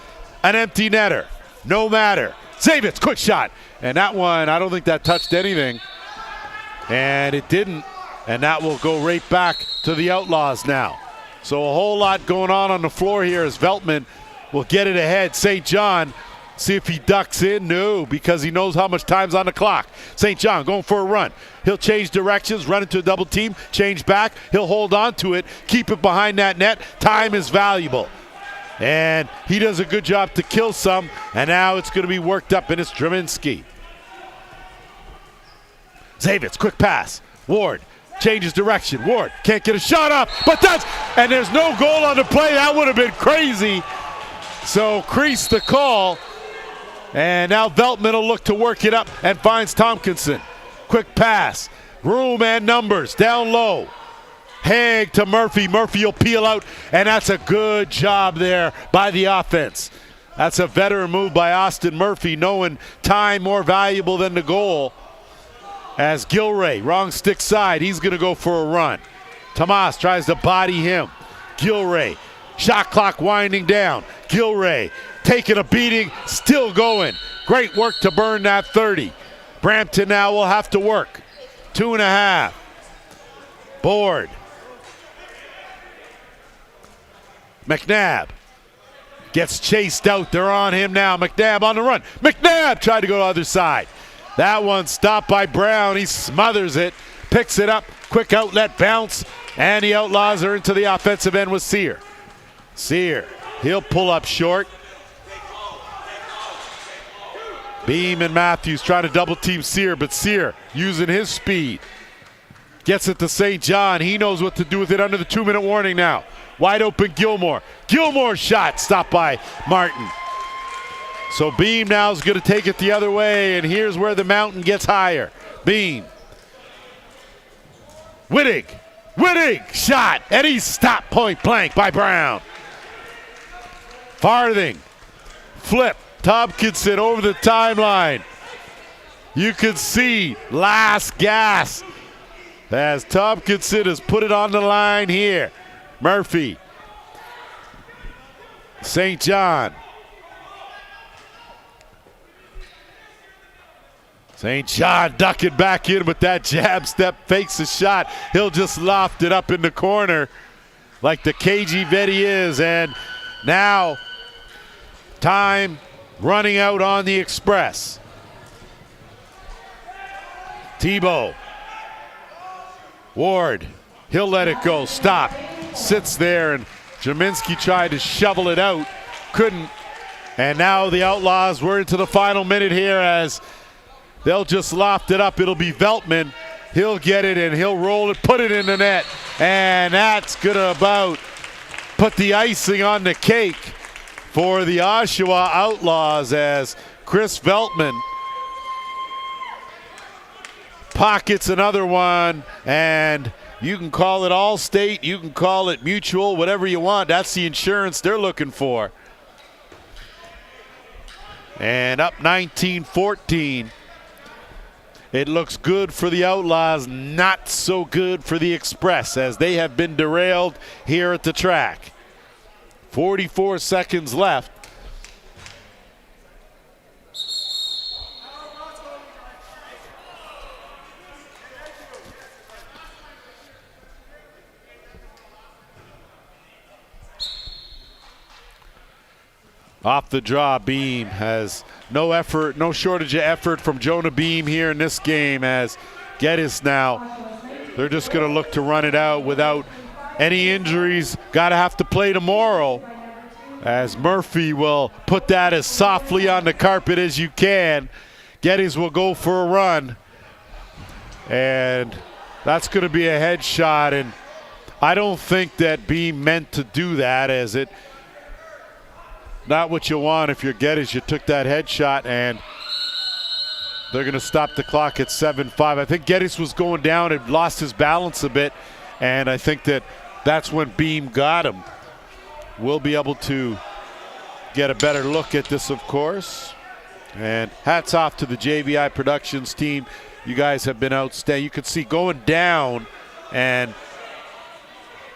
an empty netter. No matter. Zavitz, quick shot. And that one, I don't think that touched anything. And it didn't. And that will go right back to the Outlaws now. So a whole lot going on the floor here as Veltman will get it ahead. St. John, see if he ducks in. No, because he knows how much time's on the clock. St. John going for a run. He'll change directions, run into a double team, change back. He'll hold on to it, keep it behind that net. Time is valuable. And he does a good job to kill some, and now it's going to be worked up, and it's Draminsky. Zavitz, quick pass. Ward changes direction. Ward can't get a shot up, but and there's no goal on the play. That would have been crazy. So crease the call, and now Veltman will look to work it up and finds Tompkinson. Quick pass, room and numbers, down low. Haig to Murphy. Murphy will peel out, and that's a good job there by the offense. That's a veteran move by Austin Murphy, knowing time more valuable than the goal. As Gilray, wrong stick side, he's going to go for a run. Tomas tries to body him. Gilray, shot clock winding down. Gilray taking a beating, still going. Great work to burn that 30. Brampton now will have to work. 2.5. Board. McNabb gets chased out. They're on him now. McNabb on the run. McNabb tried to go to the other side. That one stopped by Brown. He smothers it, picks it up, quick outlet bounce, and the Outlaws are into the offensive end with Sear. Sear, he'll pull up short. Beam and Matthews trying to double team Sear, but Sear using his speed. Gets it to St. John. He knows what to do with it under the 2-minute warning now. Wide open Gilmore. Gilmore's shot stopped by Martin. So Beam now is going to take it the other way, and here's where the mountain gets higher. Beam. Wittig. Wittig shot, and he's stopped point blank by Brown. Farthing. Flip. Tompkinson over the timeline. You can see last gas as Tompkinson has put it on the line here. Murphy. St. John. St. John ducking back in with that jab step, fakes the shot. He'll just loft it up in the corner like the cagey vet he is. And now time running out on the Express. Tebow. Ward. He'll let it go. Stop. Sits there, and Jaminski tried to shovel it out. Couldn't. And now the Outlaws, we're into the final minute here as they'll just loft it up. It'll be Veltman. He'll get it, and he'll roll it, put it in the net. And that's going to about put the icing on the cake for the Oshawa Outlaws as Chris Veltman pockets another one, and you can call it Allstate, you can call it Mutual, whatever you want. That's the insurance they're looking for. And up 19-14. It looks good for the Outlaws, not so good for the Express as they have been derailed here at the track. 44 seconds left. Off the draw, Beam has no effort, no shortage of effort from Jonah Beam here in this game as Geddes now. They're just going to look to run it out without any injuries. Got to have to play tomorrow as Murphy will put that as softly on the carpet as you can. Geddes will go for a run. And that's going to be a headshot, and I don't think that Beam meant to do that, as it not what you want if you're Geddes. You took that headshot, and they're going to stop the clock at 7-5. I think Geddes was going down and lost his balance a bit, and I think that's when Beam got him. We'll be able to get a better look at this, of course. And hats off to the JVI Productions team. You guys have been outstanding. You can see going down, and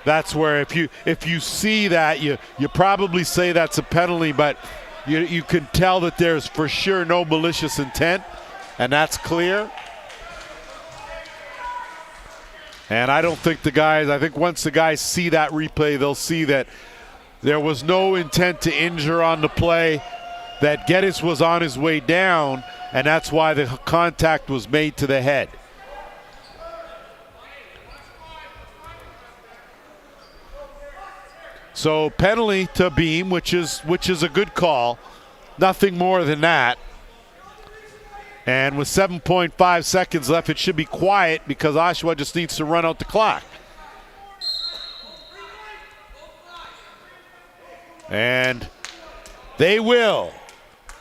that's where if you see that, you probably say that's a penalty, but you can tell that there's for sure no malicious intent, and that's clear. And I don't think I think once the guys see that replay, they'll see that There was no intent to injure on the play. That Geddes was on his way down, and that's why the contact was made to the head. So penalty to Beam, which is a good call. Nothing more than that. And with 7.5 seconds left, it should be quiet because Oshawa just needs to run out the clock. And they will.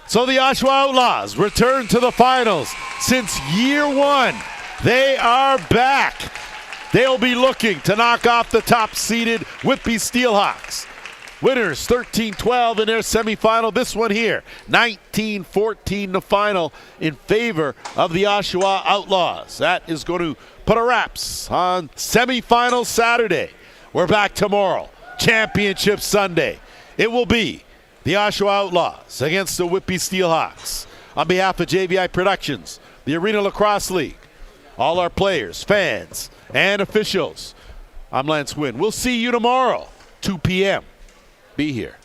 So the Oshawa Outlaws return to the finals. Since year one, they are back. They'll be looking to knock off the top-seeded Whitby Steelhawks. Winners 13-12 in their semifinal. This one here, 19-14 the final in favor of the Oshawa Outlaws. That is going to put a wraps on semifinal Saturday. We're back tomorrow, Championship Sunday. It will be the Oshawa Outlaws against the Whitby Steelhawks. On behalf of JVI Productions, the Arena Lacrosse League, all our players, fans, and officials, I'm Lance Wynn. We'll see you tomorrow, 2 p.m. Be here.